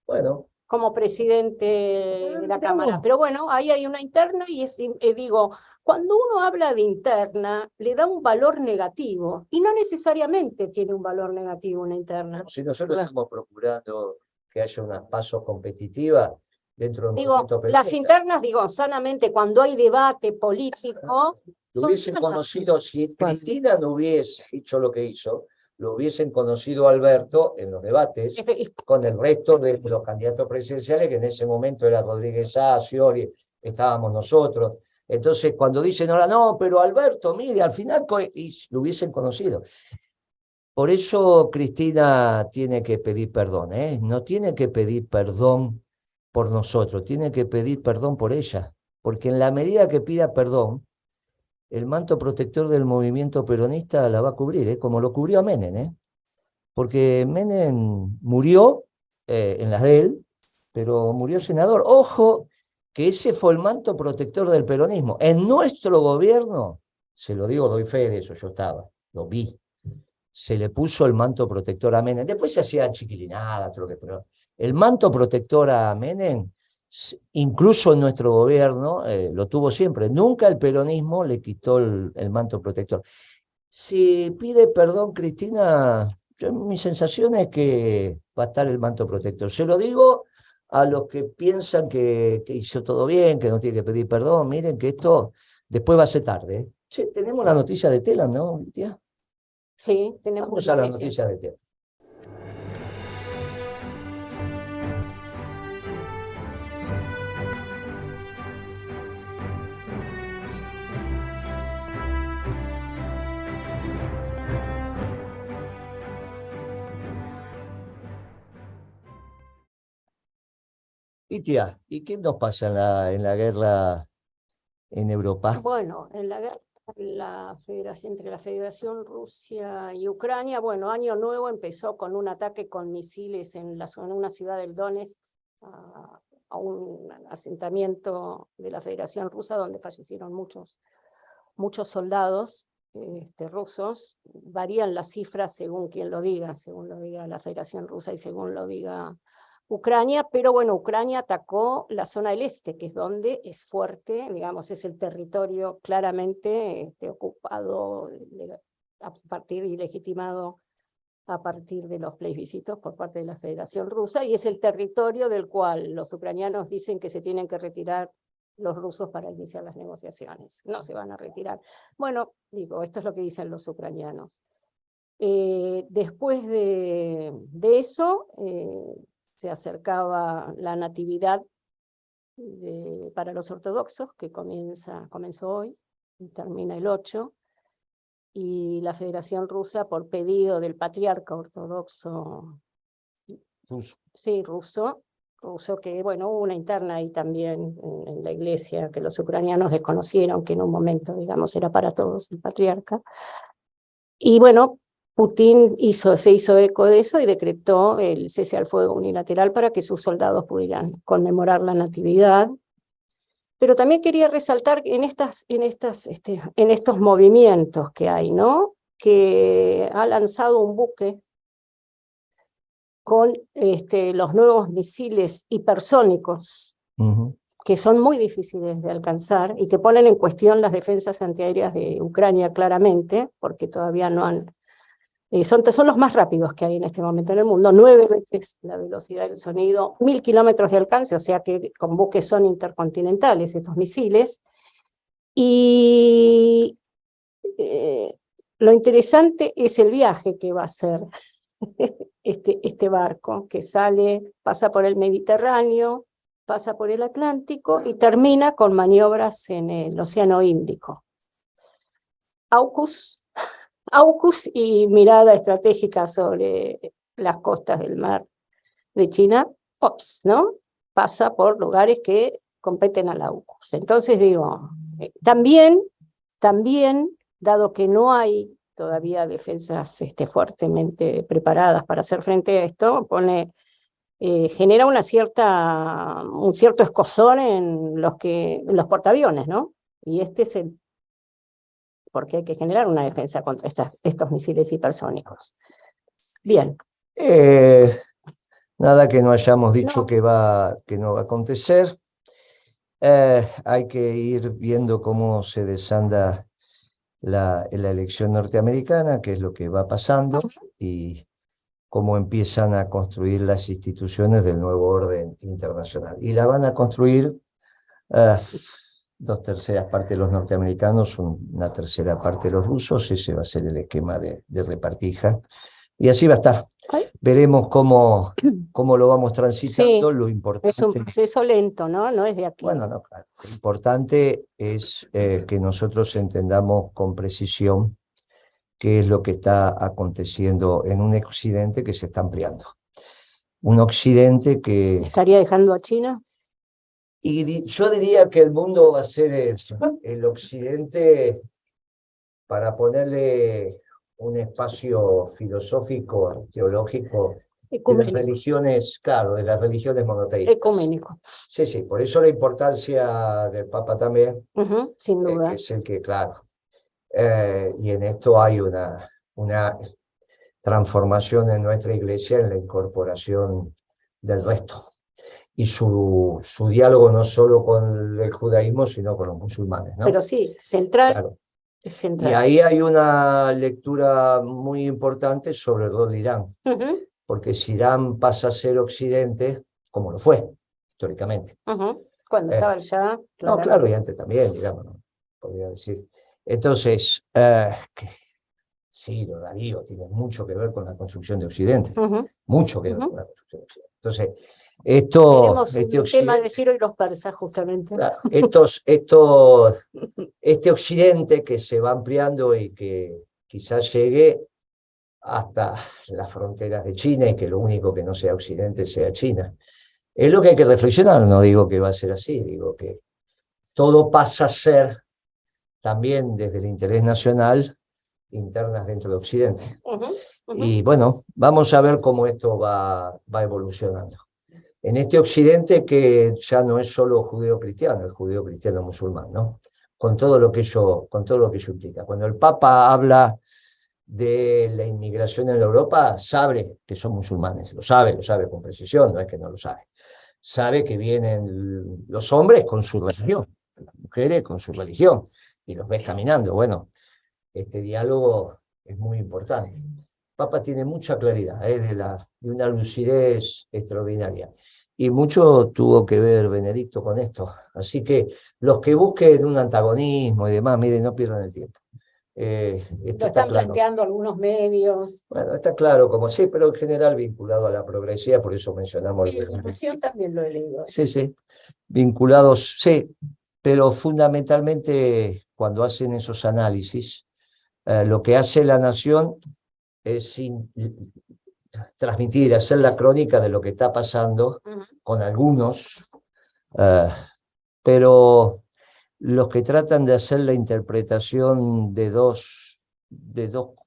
Bueno. Como presidente de la Cámara. Pero bueno, ahí hay una interna y digo, cuando uno habla de interna, le da un valor negativo y no necesariamente tiene un valor negativo una interna. Si nosotros estamos procurando que haya unas pasos competitivas dentro del movimiento peronista. Las internas, sanamente, cuando hay debate político... Lo hubiesen conocido, si Cristina no hubiese hecho lo que hizo, lo hubiesen conocido a Alberto en los debates con el resto de los candidatos presidenciales, que en ese momento era Rodríguez Sá, Scioli, estábamos nosotros. Entonces, cuando dicen ahora, no, pero Alberto, mire, al final lo hubiesen conocido. Por eso Cristina tiene que pedir perdón, ¿eh? No tiene que pedir perdón por nosotros, tiene que pedir perdón por ella, porque en la medida que pida perdón, el manto protector del movimiento peronista la va a cubrir, como lo cubrió a Menem, porque Menem murió en las de él, pero murió senador. Ojo, que ese fue el manto protector del peronismo. En nuestro gobierno, se lo digo, doy fe de eso, yo estaba, lo vi, se le puso el manto protector a Menem. Después se hacía chiquilinada, pero el manto protector a Menem, incluso en nuestro gobierno, lo tuvo siempre. Nunca el peronismo le quitó el manto protector. Si pide perdón, Cristina, mi sensación es que va a estar el manto protector. Se lo digo a los que piensan que hizo todo bien, que no tiene que pedir perdón. Miren que esto después va a ser tarde. Che, tenemos la noticia de Telam, ¿no, tía? Sí, tenemos. Vamos a la noticia de Telam. Y tía, ¿y qué nos pasa en la guerra en Europa? Bueno, en la guerra entre la Federación Rusia y Ucrania, bueno, Año Nuevo empezó con un ataque con misiles en una ciudad del Donetsk, a un asentamiento de la Federación Rusa donde fallecieron muchos soldados. rusos, varían las cifras según quien lo diga, según lo diga la Federación Rusa y según lo diga Ucrania, pero bueno, Ucrania atacó la zona del este, que es donde es fuerte, digamos, es el territorio claramente ocupado a partir y legitimado a partir de los plebiscitos por parte de la Federación Rusa, y es el territorio del cual los ucranianos dicen que se tienen que retirar los rusos para iniciar las negociaciones. No se van a retirar. Bueno, digo, esto es lo que dicen los ucranianos. Después de eso, se acercaba la natividad para los ortodoxos, que comenzó hoy y termina el 8, y la Federación Rusa, por pedido del patriarca ortodoxo ruso, que bueno, hubo una interna ahí también en la iglesia, que los ucranianos desconocieron, que en un momento, digamos, era para todos el patriarca. Y bueno, Putin se hizo eco de eso y decretó el cese al fuego unilateral para que sus soldados pudieran conmemorar la natividad. Pero también quería resaltar en estos movimientos que hay, ¿no? Que ha lanzado un buque con los nuevos misiles hipersónicos, que son muy difíciles de alcanzar y que ponen en cuestión las defensas antiaéreas de Ucrania claramente, porque todavía no han... son los más rápidos que hay en este momento en el mundo, 9 veces la velocidad del sonido, 1000 kilómetros de alcance, o sea que con buques son intercontinentales estos misiles. Y lo interesante es el viaje que va a hacer este barco, que pasa por el Mediterráneo, pasa por el Atlántico y termina con maniobras en el Océano Índico. AUKUS y mirada estratégica sobre las costas del mar de China, ¿no? Pasa por lugares que competen al AUKUS. Entonces digo, también, dado que no hay todavía defensas fuertemente preparadas para hacer frente a esto, genera un cierto escozor en los portaaviones, ¿no? Y es porque hay que generar una defensa contra estos misiles hipersónicos. Bien. Nada que no hayamos dicho No. que no va a acontecer. Hay que ir viendo cómo se desanda la elección norteamericana, qué es lo que va pasando y cómo empiezan a construir las instituciones del nuevo orden internacional. Y la van a construir 2/3 partes de los norteamericanos, una tercera parte de los rusos. Ese va a ser el esquema de repartija. Y así va a estar. Veremos cómo lo vamos transitando. Sí, lo importante es un proceso lento, ¿no? No es de aquí. Bueno, no, claro. Lo importante es que nosotros entendamos con precisión qué es lo que está aconteciendo en un occidente que se está ampliando. Un occidente que... ¿Estaría dejando a China? Y yo diría que el mundo va a ser el occidente, para ponerle un espacio filosófico, teológico, de las religiones, claro, de las religiones monoteístas. Ecuménico. Sí, sí, por eso la importancia del Papa también, sin duda. que es el que, claro, y en esto hay una transformación en nuestra iglesia, en la incorporación del resto. Y su diálogo no solo con el judaísmo, sino con los musulmanes, ¿no? Pero sí, central. Claro. Es central. Y ahí hay una lectura muy importante sobre el rol de Irán. Porque si Irán pasa a ser occidente, como lo fue, históricamente. Cuando estaba el Shah. No, claro, y antes también, digamos, ¿no? Podría decir. Entonces, sí, lo Darío tiene mucho que ver con la construcción de Occidente. Mucho que ver con la construcción de Occidente. Entonces, tenemos un tema de Ciro y los persas, justamente. Claro, este occidente que se va ampliando y que quizás llegue hasta las fronteras de China, y que lo único que no sea occidente sea China. Es lo que hay que reflexionar. No digo que va a ser así, digo que todo pasa a ser también desde el interés nacional internas dentro de Occidente. Y bueno, vamos a ver cómo esto va evolucionando. En este occidente que ya no es solo judeo-cristiano, es judeo-cristiano-musulmán, ¿no? con todo lo que ello implica. Cuando el Papa habla de la inmigración en Europa, sabe que son musulmanes, lo sabe con precisión, no es que no lo sabe. Sabe que vienen los hombres con su religión, las mujeres con su religión, y los ves caminando. Bueno, este diálogo es muy importante. El Papa tiene mucha claridad, de una lucidez extraordinaria. Y mucho tuvo que ver Benedicto con esto. Así que los que busquen un antagonismo y demás, miren, no pierdan el tiempo. Esto Lo está están claro. planteando algunos medios. Bueno, está claro, como sí, pero en general vinculado a la progresía, por eso mencionamos. Y la Nación también lo he leído. Sí, sí, vinculados, sí, pero fundamentalmente cuando hacen esos análisis, lo que hace la Nación es transmitir, hacer la crónica de lo que está pasando con algunos, pero los que tratan de hacer la interpretación de dos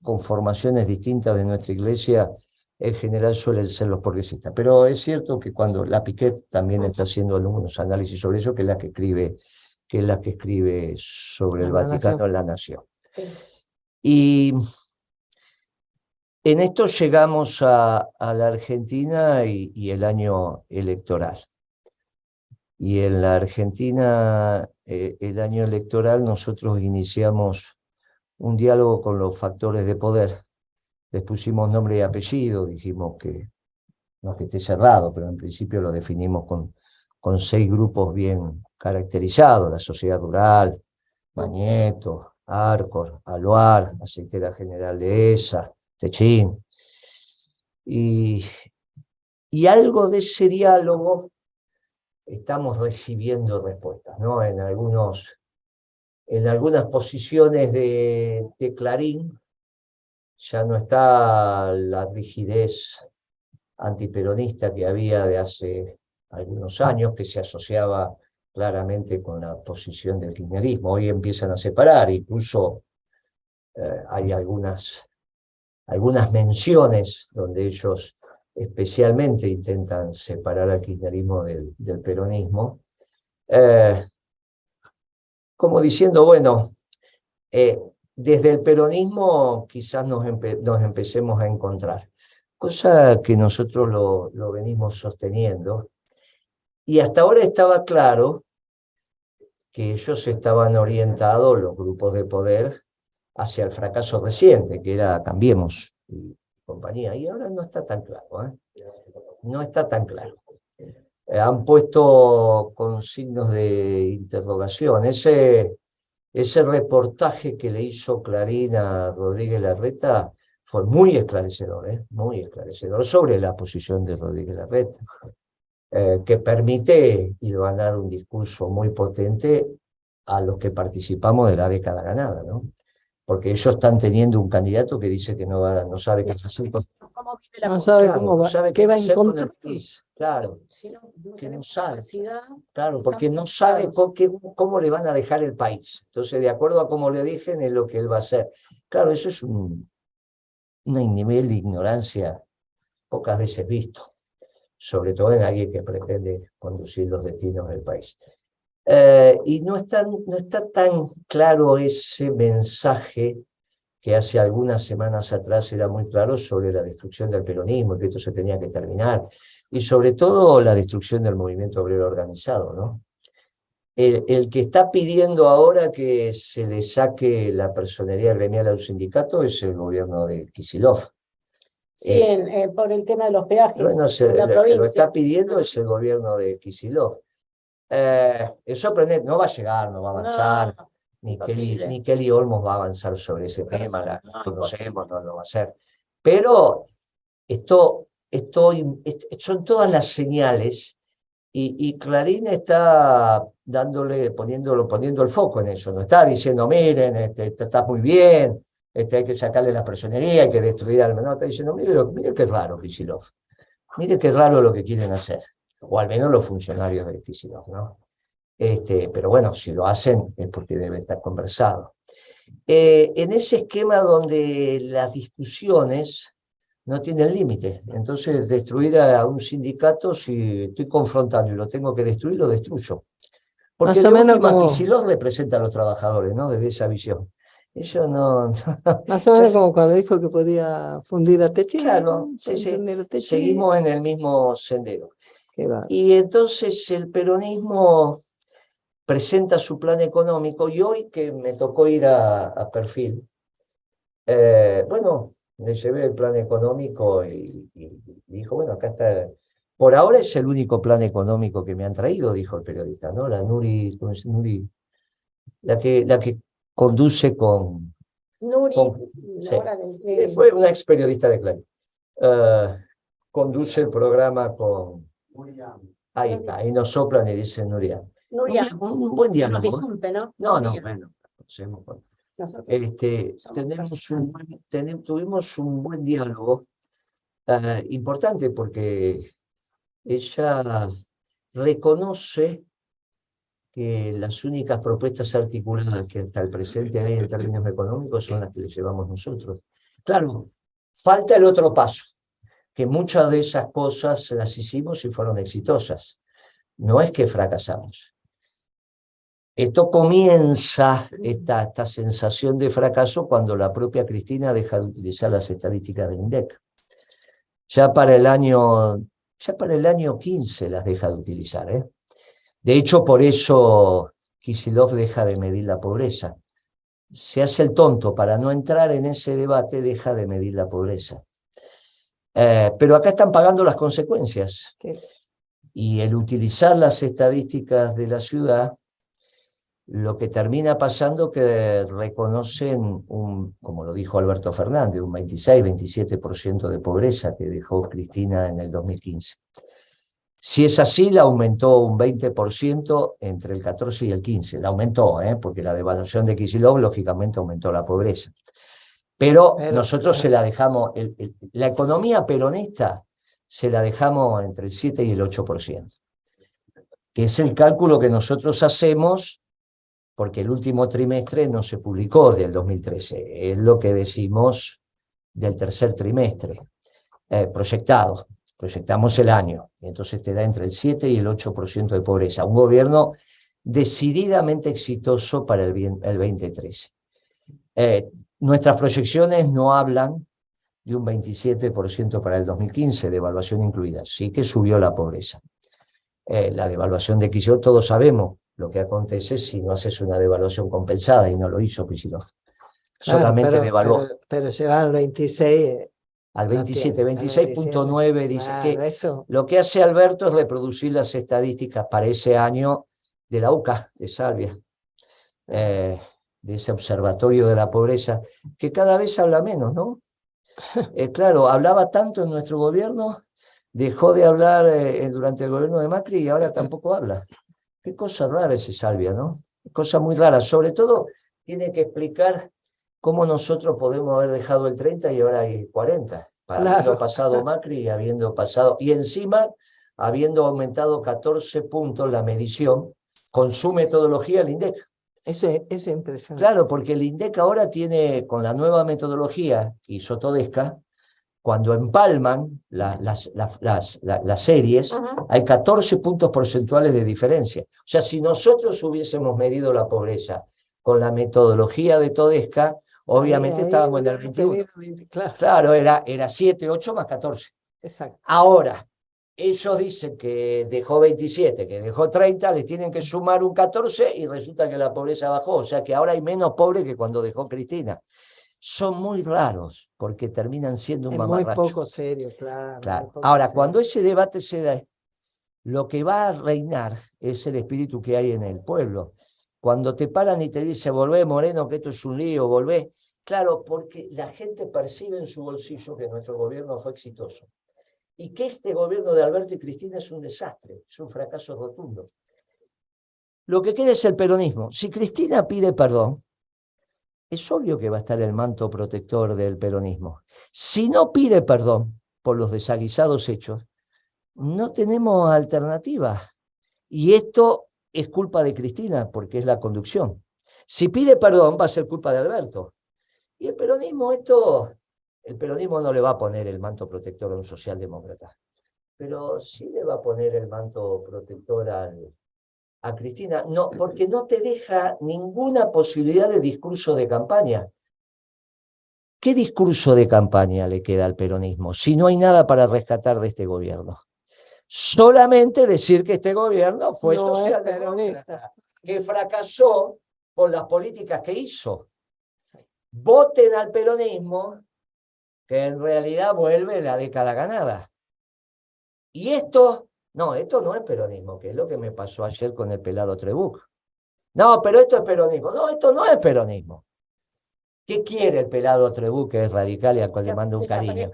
conformaciones distintas de nuestra iglesia, en general suelen ser los progresistas. Pero es cierto que cuando la Piquet también está haciendo algunos análisis sobre eso, que es la que escribe sobre el Vaticano en La Nación. Sí. Y en esto llegamos a la Argentina y el año electoral. Y en la Argentina, el año electoral, nosotros iniciamos un diálogo con los factores de poder. Les pusimos nombre y apellido, dijimos que no es que esté cerrado, pero en principio lo definimos con 6 grupos bien caracterizados: la sociedad rural, Mañeto, Arcor, Aluar, Aceitera General de ESA, Techín. Y algo de ese diálogo estamos recibiendo respuestas, ¿no? En algunas posiciones de Clarín ya no está la rigidez antiperonista que había de hace algunos años, que se asociaba claramente con la posición del kirchnerismo. Hoy empiezan a separar, incluso hay algunas menciones donde ellos especialmente intentan separar al kirchnerismo del peronismo, como diciendo, bueno, desde el peronismo quizás nos empecemos a encontrar, cosa que nosotros lo venimos sosteniendo, y hasta ahora estaba claro que ellos estaban orientados, los grupos de poder, hacia el fracaso reciente, que era Cambiemos y compañía, y ahora no está tan claro, ¿eh? No está tan claro. Han puesto con signos de interrogación. Ese reportaje que le hizo Clarín a Rodríguez Larreta fue muy esclarecedor, muy esclarecedor sobre la posición de Rodríguez Larreta, que permite hilvanar un discurso muy potente a los que participamos de la década ganada, ¿no? Porque ellos están teniendo un candidato que dice que no sabe qué hacer con, no sabe cómo va, no sabe qué va a hacer con el encontrar. país. Claro, que no sabe. Claro, porque no estamos sabe limitados. cómo le van a dejar el país. Entonces, de acuerdo a cómo le dejen, es lo que él va a hacer. Claro, eso es un nivel de ignorancia pocas veces visto, sobre todo en alguien que pretende conducir los destinos del país. Y no está tan claro ese mensaje que hace algunas semanas atrás era muy claro sobre la destrucción del peronismo, que esto se tenía que terminar, y sobre todo la destrucción del movimiento obrero organizado, ¿no? El que está pidiendo ahora que se le saque la personería gremial a un sindicato es el gobierno de Kicillof. Sí, por el tema de los peajes Bueno, en la el que provincia. lo está pidiendo es el gobierno de Kicillof. Es sorprendente, no va a llegar, no va a avanzar. No, Ni imposible. Kelly Olmos va a avanzar sobre ese tema, la No, conocemos, no lo va a hacer. Pero son todas las señales, y Clarín está poniendo el foco en eso. No está diciendo, miren, está muy bien, hay que sacarle la personería, hay que destruir al menor. Está diciendo, mire qué raro Kicillof. Mire qué raro lo que quieren hacer. O al menos los funcionarios de Kicillof, ¿no? Pero bueno, si lo hacen es porque debe estar conversado. En ese esquema donde las discusiones no tienen límite, entonces destruir a un sindicato, si estoy confrontando y lo tengo que destruir, lo destruyo. Porque Más o de menos última, como, Kicillof representa a los trabajadores, ¿no? Desde esa visión. Ellos no... más o menos como cuando dijo que podía fundir a Techín. Claro, sí, puede sí. fundir a Techín. Seguimos en el mismo sendero. Qué va. Y entonces el peronismo presenta su plan económico y hoy que me tocó ir a Perfil, bueno, le llevé el plan económico y dijo, bueno, acá está. Por ahora es el único plan económico que me han traído, dijo el periodista, ¿no? La Nuri, ¿cómo es? Nuri, la que conduce Nuri, con sí, ahora fue una ex periodista de Clarín. Conduce el programa con... Ahí está, ahí nos soplan y dicen Nuria. Nuria, Un buen que nos diálogo. disculpe, ¿no? No, Nuria. bueno, conocemos. Nosotros somos Tuvimos un buen diálogo importante porque ella reconoce que las únicas propuestas articuladas que hasta el presente hay en términos económicos son las que le llevamos nosotros. Claro, falta el otro paso, que muchas de esas cosas las hicimos y fueron exitosas. No es que fracasamos. Esto comienza, esta sensación de fracaso, cuando la propia Cristina deja de utilizar las estadísticas del INDEC. Ya para el año 15 las deja de utilizar. De hecho, por eso Kicillof deja de medir la pobreza. Se hace el tonto para no entrar en ese debate, deja de medir la pobreza. Pero acá están pagando las consecuencias. Sí. Y el utilizar las estadísticas de la ciudad, lo que termina pasando que reconocen, como lo dijo Alberto Fernández, un 26-27% de pobreza que dejó Cristina en el 2015. Si es así, la aumentó un 20% entre el 14 y el 15. La aumentó, porque la devaluación de Kicillof lógicamente aumentó la pobreza. Pero nosotros se la dejamos, la economía peronista se la dejamos entre el 7 y el 8%, que es el cálculo que nosotros hacemos, porque el último trimestre no se publicó del 2013, es lo que decimos del tercer trimestre, proyectamos el año, y entonces te da entre el 7 y el 8% de pobreza, un gobierno decididamente exitoso para el 2013. Nuestras proyecciones no hablan de un 27% para el 2015, devaluación incluida, sí que subió la pobreza. La devaluación de Kicillof, todos sabemos lo que acontece si no haces una devaluación compensada, y no lo hizo Kicillof. Solamente devaluó. Pero se va al 26. Al 27, al 26.9 dice claro, que eso. lo que hace Alberto es reproducir las estadísticas para ese año de la UCA, de Salvia, de ese observatorio de la pobreza, que cada vez habla menos, ¿no? Claro, hablaba tanto en nuestro gobierno, dejó de hablar durante el gobierno de Macri y ahora tampoco habla. Qué cosa rara ese Salvia, ¿no? Cosa muy rara. Sobre todo, tiene que explicar cómo nosotros podemos haber dejado el 30 y ahora hay 40. Habiendo pasado Macri y habiendo pasado, y encima, habiendo aumentado 14 puntos la medición con su metodología el INDEC. Eso es impresionante. Claro, porque el INDEC ahora tiene, con la nueva metodología que hizo Todesca, cuando empalman las series, hay 14 puntos porcentuales de diferencia. O sea, si nosotros hubiésemos medido la pobreza con la metodología de Todesca, obviamente estábamos en el 21. Claro, era 7, 8 más 14. Exacto. Ahora, ellos dicen que dejó 27, que dejó 30, le tienen que sumar un 14 y resulta que la pobreza bajó. O sea que ahora hay menos pobres que cuando dejó Cristina. Son muy raros porque terminan siendo un mamarracho. Muy poco serio, claro. Ahora, cuando ese debate se da, lo que va a reinar es el espíritu que hay en el pueblo. Cuando te paran y te dicen, volvé Moreno, que esto es un lío, volvé. Claro, porque la gente percibe en su bolsillo que nuestro gobierno fue exitoso. Y que este gobierno de Alberto y Cristina es un desastre, es un fracaso rotundo. Lo que queda es el peronismo. Si Cristina pide perdón, es obvio que va a estar el manto protector del peronismo. Si no pide perdón por los desaguisados hechos, no tenemos alternativa. Y esto es culpa de Cristina, porque es la conducción. Si pide perdón, va a ser culpa de Alberto. Y el peronismo no le va a poner el manto protector a un socialdemócrata, pero sí le va a poner el manto protector al a Cristina, no, porque no te deja ninguna posibilidad de discurso de campaña. ¿Qué discurso de campaña le queda al peronismo si no hay nada para rescatar de este gobierno? Solamente decir que este gobierno fue No es socialdemócrata, que fracasó por las políticas que hizo. Voten al peronismo, que en realidad vuelve la década ganada. Y esto no es peronismo, que es lo que me pasó ayer con el pelado Trebuch. No, pero esto es peronismo. No, esto no es peronismo. ¿Qué quiere el pelado Trebuch, que es radical y al cual le mando un cariño?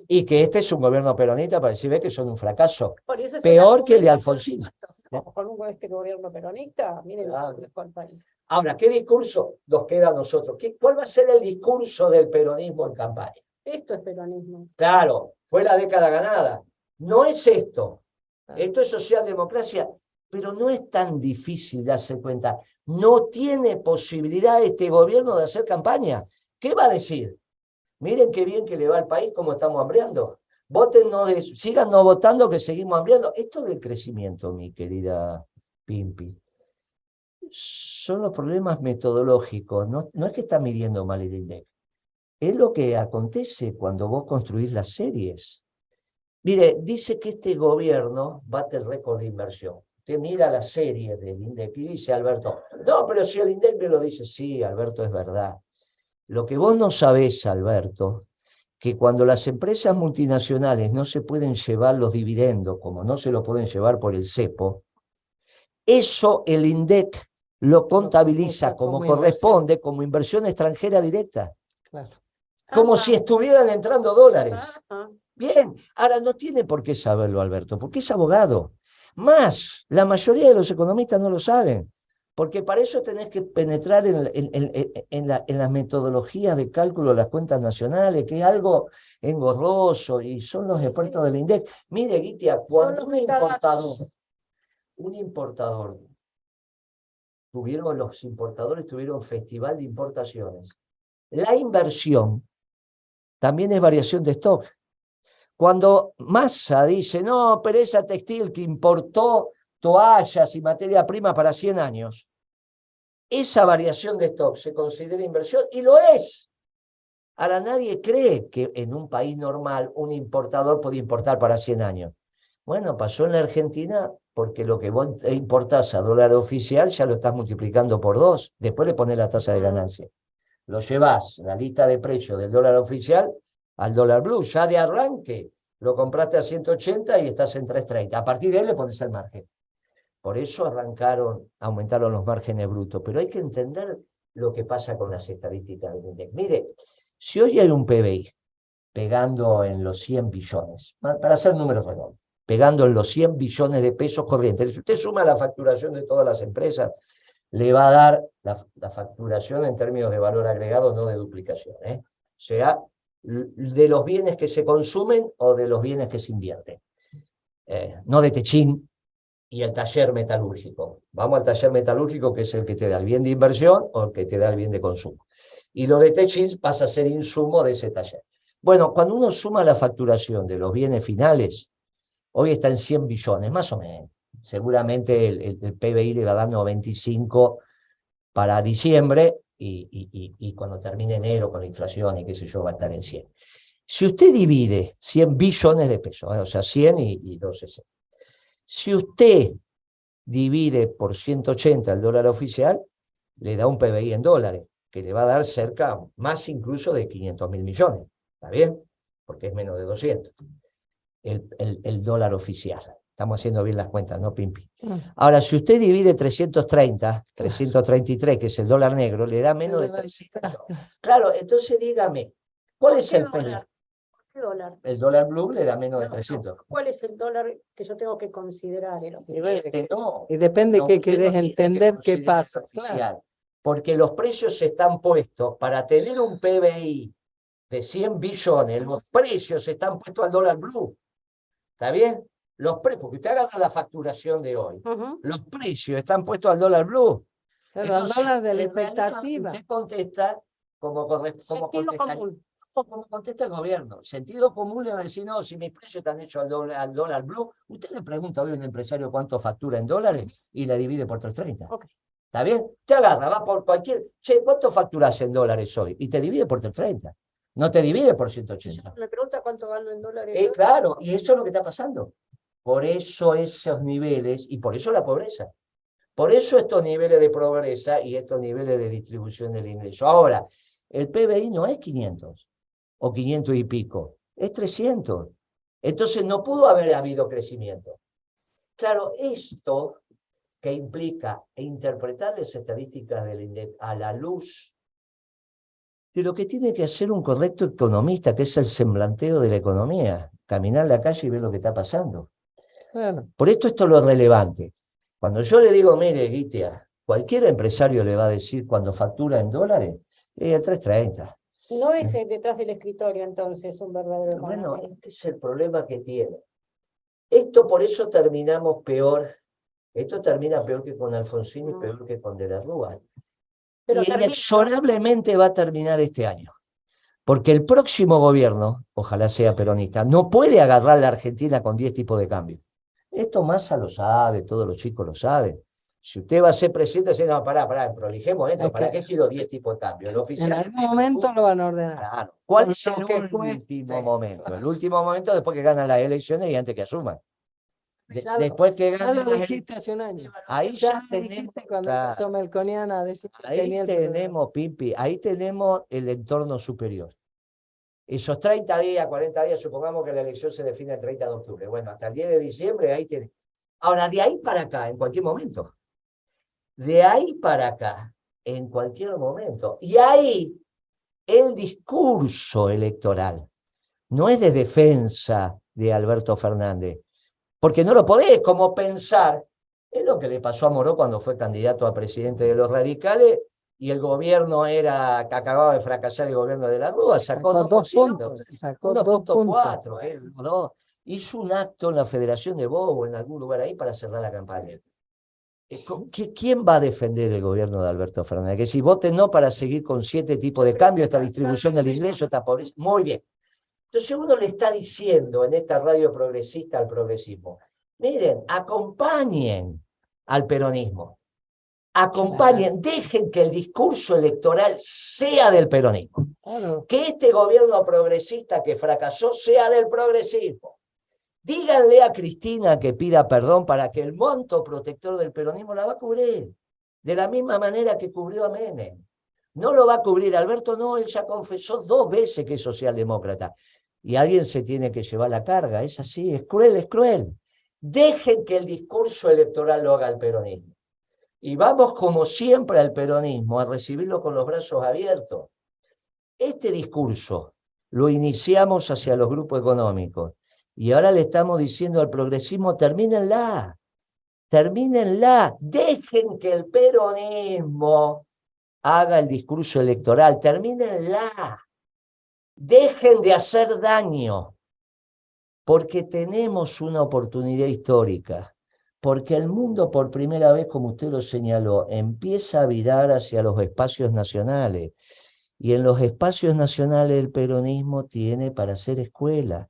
Y que este es un gobierno peronista para decir, ve que son un fracaso. Por eso es Peor una que el de argumentación. Alfonsín. Con este gobierno peronista, miren lo que dejó el país. Ahora, ¿qué discurso nos queda a nosotros? ¿Cuál va a ser el discurso del peronismo en campaña? Esto es peronismo. Claro, fue la década ganada. No es esto. Esto es socialdemocracia, pero no es tan difícil darse cuenta. No tiene posibilidad este gobierno de hacer campaña. ¿Qué va a decir? Miren qué bien que le va al país, cómo estamos hambriando. Voten, sigan no votando, que seguimos hambriando. Esto del crecimiento, mi querida Pimpi, son los problemas metodológicos. No es que está midiendo mal el INDEC. Es lo que acontece cuando vos construís las series. Mire, dice que este gobierno bate el récord de inversión. Usted mira la serie del INDEC y dice, Alberto, no, pero si el INDEC me lo dice, sí, Alberto, es verdad. Lo que vos no sabés, Alberto, que cuando las empresas multinacionales no se pueden llevar los dividendos, como no se lo pueden llevar por el cepo, eso el INDEC lo contabiliza como corresponde, como inversión extranjera directa. Claro. Como si estuvieran entrando dólares. Bien, ahora no tiene por qué saberlo, Alberto, porque es abogado. Más, la mayoría de los economistas no lo saben, porque para eso tenés que penetrar en las metodologías de cálculo de las cuentas nacionales, que es algo engorroso, y son los expertos del INDEC. Mire, Guitia, cuando un importador, los importadores tuvieron festival de importaciones. La inversión también es variación de stock. Cuando Massa dice, no, pero esa textil que importó toallas y materia prima para 100 años, esa variación de stock se considera inversión y lo es. Ahora, nadie cree que en un país normal un importador puede importar para 100 años. Bueno, pasó en la Argentina porque lo que vos importás a dólar oficial ya lo estás multiplicando por 2. Después le pones la tasa de ganancia. Lo llevas, la lista de precios del dólar oficial, al dólar blue. Ya de arranque lo compraste a 180 y estás en 330. A partir de ahí le pones el margen. Por eso aumentaron los márgenes brutos. Pero hay que entender lo que pasa con las estadísticas del INDEC. Mire, si hoy hay un PBI pegando en los 100 billones, para hacer números redondos, pegando en los 100 billones de pesos corrientes, si usted suma la facturación de todas las empresas, le va a dar la facturación en términos de valor agregado, no de duplicación. O sea, de los bienes que se consumen o de los bienes que se invierten. No de techín y el taller metalúrgico. Vamos al taller metalúrgico, que es el que te da el bien de inversión o el que te da el bien de consumo. Y lo de techín pasa a ser insumo de ese taller. Bueno, cuando uno suma la facturación de los bienes finales, hoy está en 100 billones, más o menos. Seguramente el PBI le va a dar 95 para diciembre y cuando termine enero con la inflación y qué sé yo, va a estar en 100. Si usted divide 100 billones de pesos, o sea, 100 y 12. Si usted divide por 180 el dólar oficial, le da un PBI en dólares, que le va a dar cerca, más incluso de 500.000 millones. ¿Está bien? Porque es menos de 200. El dólar oficial. Estamos haciendo bien las cuentas, ¿no, Pimpi? Ahora, si usted divide 333, que es el dólar negro, le da menos de 300. Claro, entonces dígame, ¿cuál es el PBI? ¿Qué dólar? El dólar blue le da menos de 300. ¿Cuál es el dólar que yo tengo que considerar el oficial? Y depende qué querés entender qué pasa. Claro. Porque los precios están puestos para tener un PBI de 100 billones, los precios están puestos al dólar blue. ¿Está bien? Porque usted agarra la facturación de hoy. Los precios están puestos al dólar blue. Claro, al dólar de la expectativa. Usted contesta como Sentido común. como contesta el gobierno. Sentido común le va a decir, no, si mis precios están hechos al dólar blue, usted le pregunta hoy a un empresario cuánto factura en dólares y la divide por 330. Ok. ¿Está bien? Te agarra, va por cualquier... Che, ¿cuánto facturas en dólares hoy? Y te divide por 330. No te divide por 180. Me pregunta cuánto gano en dólares. Claro, y eso es lo que está pasando. Por eso esos niveles, y por eso la pobreza. Por eso estos niveles de pobreza y estos niveles de distribución del ingreso. Ahora, el PBI no es 500 o 500 y pico, es 300. Entonces no pudo haber habido crecimiento. Claro, esto que implica interpretar las estadísticas a la luz de lo que tiene que hacer un correcto economista, que es el semblanteo de la economía, caminar la calle y ver lo que está pasando. Claro. Por esto es lo relevante. Cuando yo le digo, mire, Guitia, cualquier empresario le va a decir cuando factura en dólares, 330. No es detrás del escritorio, entonces, un verdadero Bueno, economista. este es el problema que tiene. Esto por eso terminamos peor. Esto termina peor que con Alfonsín y peor que con De la Rúa. Pero Y termina, inexorablemente va a terminar este año. Porque el próximo gobierno, ojalá sea peronista, no puede agarrar a la Argentina con 10 tipos de cambio. Esto Massa lo sabe, todos los chicos lo saben. Si usted va a ser presidente, dice, no, pará, prolijemos esto, ¿para qué quiero 10 tipos de cambio? El oficial, en algún momento lo van a ordenar. Claro. ¿Cuál Con es lo el que último cueste, momento? claro. El último momento después que ganan las elecciones y antes que asuman. Después que Ya ganan lo las dijiste hace un año. ahí Ya ya lo tenemos, dijiste cuando claro, empezó Melconian a decir que ahí tenía el problema. tenemos, Pimpi, ahí tenemos el entorno superior. Esos 30 días, 40 días, supongamos que la elección se define el 30 de octubre. Bueno, hasta el 10 de diciembre, ahí tenemos. Ahora, de ahí para acá, en cualquier momento. De ahí para acá, en cualquier momento. Y ahí, el discurso electoral no es de defensa de Alberto Fernández, porque no lo podés como pensar. Es lo que le pasó a Moró cuando fue candidato a presidente de los radicales y el gobierno era que acababa de fracasar el gobierno de la Rúa, sacó 2 2%, puntos. Sacó 2 puntos. 1.4, hizo un acto en la Federación de Bobo, en algún lugar ahí, para cerrar la campaña. ¿Quién va a defender el gobierno de Alberto Fernández? Que si voten no para seguir con 7 tipos de cambio, esta distribución del ingreso, esta pobreza. Muy bien. Entonces uno le está diciendo en esta radio progresista al progresismo, miren, acompañen al peronismo, acompañen, dejen que el discurso electoral sea del peronismo, Claro. que este gobierno progresista que fracasó sea del progresismo. Díganle a Cristina que pida perdón para que el monto protector del peronismo la va a cubrir, de la misma manera que cubrió a Menem. No lo va a cubrir Alberto, no, él ya confesó 2 veces que es socialdemócrata. Y alguien se tiene que llevar la carga, es así, es cruel, es cruel. Dejen que el discurso electoral lo haga el peronismo. Y vamos como siempre al peronismo, a recibirlo con los brazos abiertos. Este discurso lo iniciamos hacia los grupos económicos y ahora le estamos diciendo al progresismo, termínenla, dejen que el peronismo haga el discurso electoral, termínenla. Dejen de hacer daño, porque tenemos una oportunidad histórica, porque el mundo por primera vez, como usted lo señaló, empieza a virar hacia los espacios nacionales, y en los espacios nacionales el peronismo tiene para hacer escuela.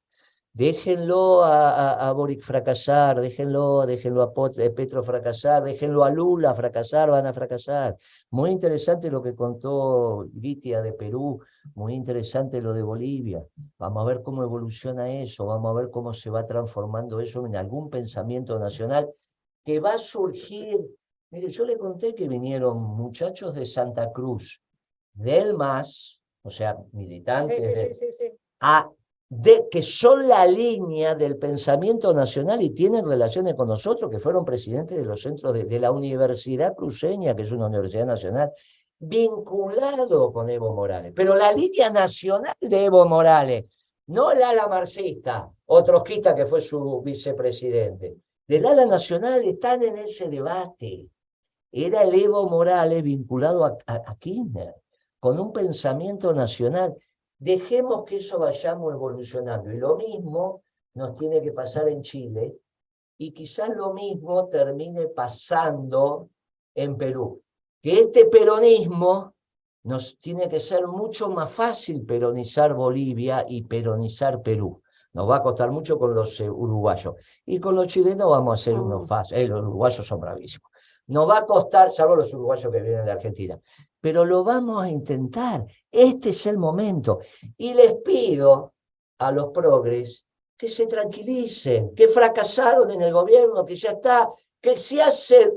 Déjenlo a Boric fracasar, déjenlo a Petro fracasar, déjenlo a Lula fracasar, van a fracasar. Muy interesante lo que contó Gitia de Perú, muy interesante lo de Bolivia. Vamos a ver cómo evoluciona eso, vamos a ver cómo se va transformando eso en algún pensamiento nacional que va a surgir. Mire, yo le conté que vinieron muchachos de Santa Cruz, del MAS, o sea, militantes que son la línea del pensamiento nacional y tienen relaciones con nosotros, que fueron presidentes de los centros de la Universidad Cruceña, que es una universidad nacional, vinculado con Evo Morales. Pero la línea nacional de Evo Morales, no el ala marxista o trotskista que fue su vicepresidente. Del ala nacional están en ese debate. Era el Evo Morales vinculado a Kirchner, con un pensamiento nacional. Dejemos que eso vayamos evolucionando. Y lo mismo nos tiene que pasar en Chile, y quizás lo mismo termine pasando en Perú. Que este peronismo Nos tiene que ser mucho más fácil peronizar Bolivia y peronizar Perú. Nos va a costar mucho con los uruguayos. Y con los chilenos vamos a hacer unos fáciles. Los uruguayos son bravísimos. Nos va a costar, salvo los uruguayos que vienen de Argentina. Pero lo vamos a intentar. Este es el momento. Y les pido a los progres que se tranquilicen, que fracasaron en el gobierno, que ya está, que se hace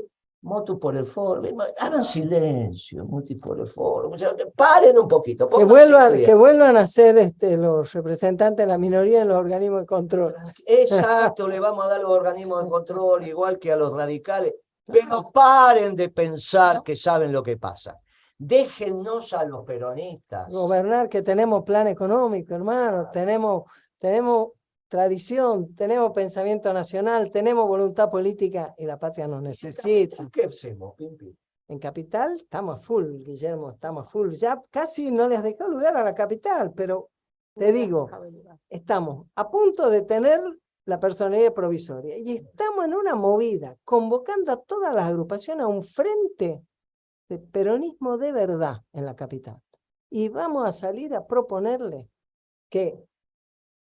motu por el foro, hagan silencio, motu por el foro, paren un poquito. Que vuelvan a ser los representantes de la minoría en los organismos de control. Exacto, le vamos a dar los organismos de control igual que a los radicales, pero paren de pensar que saben lo que pasa. Déjennos a los peronistas. Gobernar, que tenemos plan económico, hermano, tenemos tradición, tenemos pensamiento nacional, tenemos voluntad política y la patria nos necesita. ¿Qué hacemos, Pimpi? En Capital estamos a full, Guillermo, estamos a full. Ya casi no les dejó lugar a la Capital, pero te digo, estamos a punto de tener la personería provisoria y estamos en una movida, convocando a todas las agrupaciones a un frente de peronismo de verdad en la Capital. Y vamos a salir a proponerle que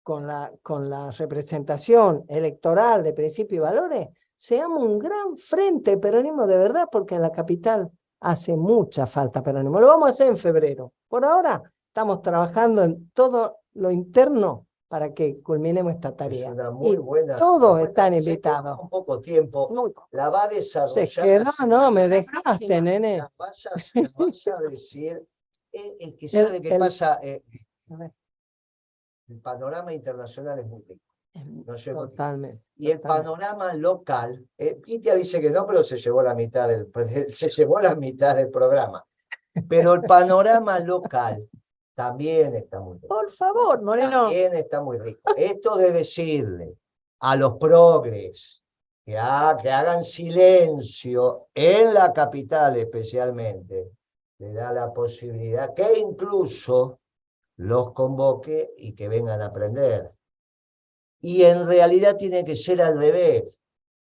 con la representación electoral de principios y valores, seamos un gran frente de peronismo de verdad, porque en la Capital hace mucha falta peronismo. Lo vamos a hacer en febrero. Por ahora estamos trabajando en todo lo interno para que culminemos esta tarea. Es una muy buena. Todos están invitados. Un poco tiempo. La va a desarrollar. Se quedó, no, me dejaste, nene. La vas a decir. Es que sabe qué pasa. El panorama internacional es muy rico. Totalmente. Y el panorama local, Pitia dice que no, pero se llevó la mitad del programa. Pero el panorama local también está muy rico. Por favor, Moreno. También está muy rico. Esto de decirle a los progres que hagan silencio en la capital especialmente, le da la posibilidad que incluso los convoque y que vengan a aprender. Y en realidad tiene que ser al revés.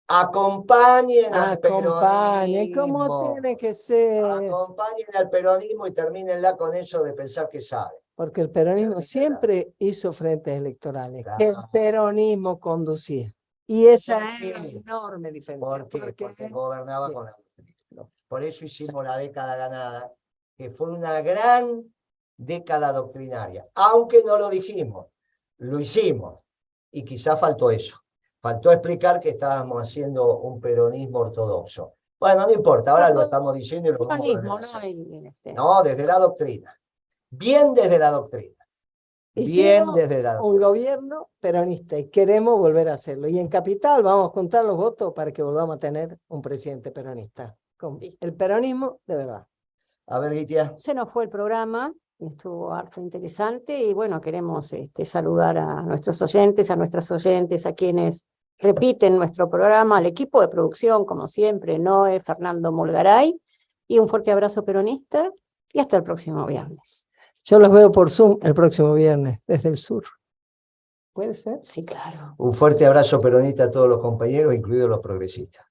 Acompañen al peronismo. ¿Cómo tiene que ser? Acompañen al peronismo y termínenla con eso de pensar que saben. Porque el peronismo siempre hizo frentes electorales. Claro. El peronismo conducía. Y esa es la enorme diferencia. Porque gobernaba con la doctrina. Por eso hicimos la década ganada, que fue una gran década doctrinaria. Aunque no lo dijimos, lo hicimos. Y quizá faltó eso. Faltó explicar que estábamos haciendo un peronismo ortodoxo. Bueno, no importa, ahora lo estamos diciendo y lo vamos a hacer. No, desde la doctrina. Bien desde la doctrina. Bien desde la doctrina. Un gobierno peronista y queremos volver a hacerlo. Y en Capital vamos a contar los votos para que volvamos a tener un presidente peronista. Con el peronismo de verdad. A ver, Gitia. Se nos fue el programa. Estuvo harto interesante y bueno, queremos saludar a nuestros oyentes, a nuestras oyentes, a quienes repiten nuestro programa, al equipo de producción, como siempre, Noé, Fernando Molgaray, y un fuerte abrazo peronista y hasta el próximo viernes. Yo los veo por Zoom el próximo viernes, desde el sur. ¿Puede ser? Sí, claro. Un fuerte abrazo peronista a todos los compañeros, incluidos los progresistas.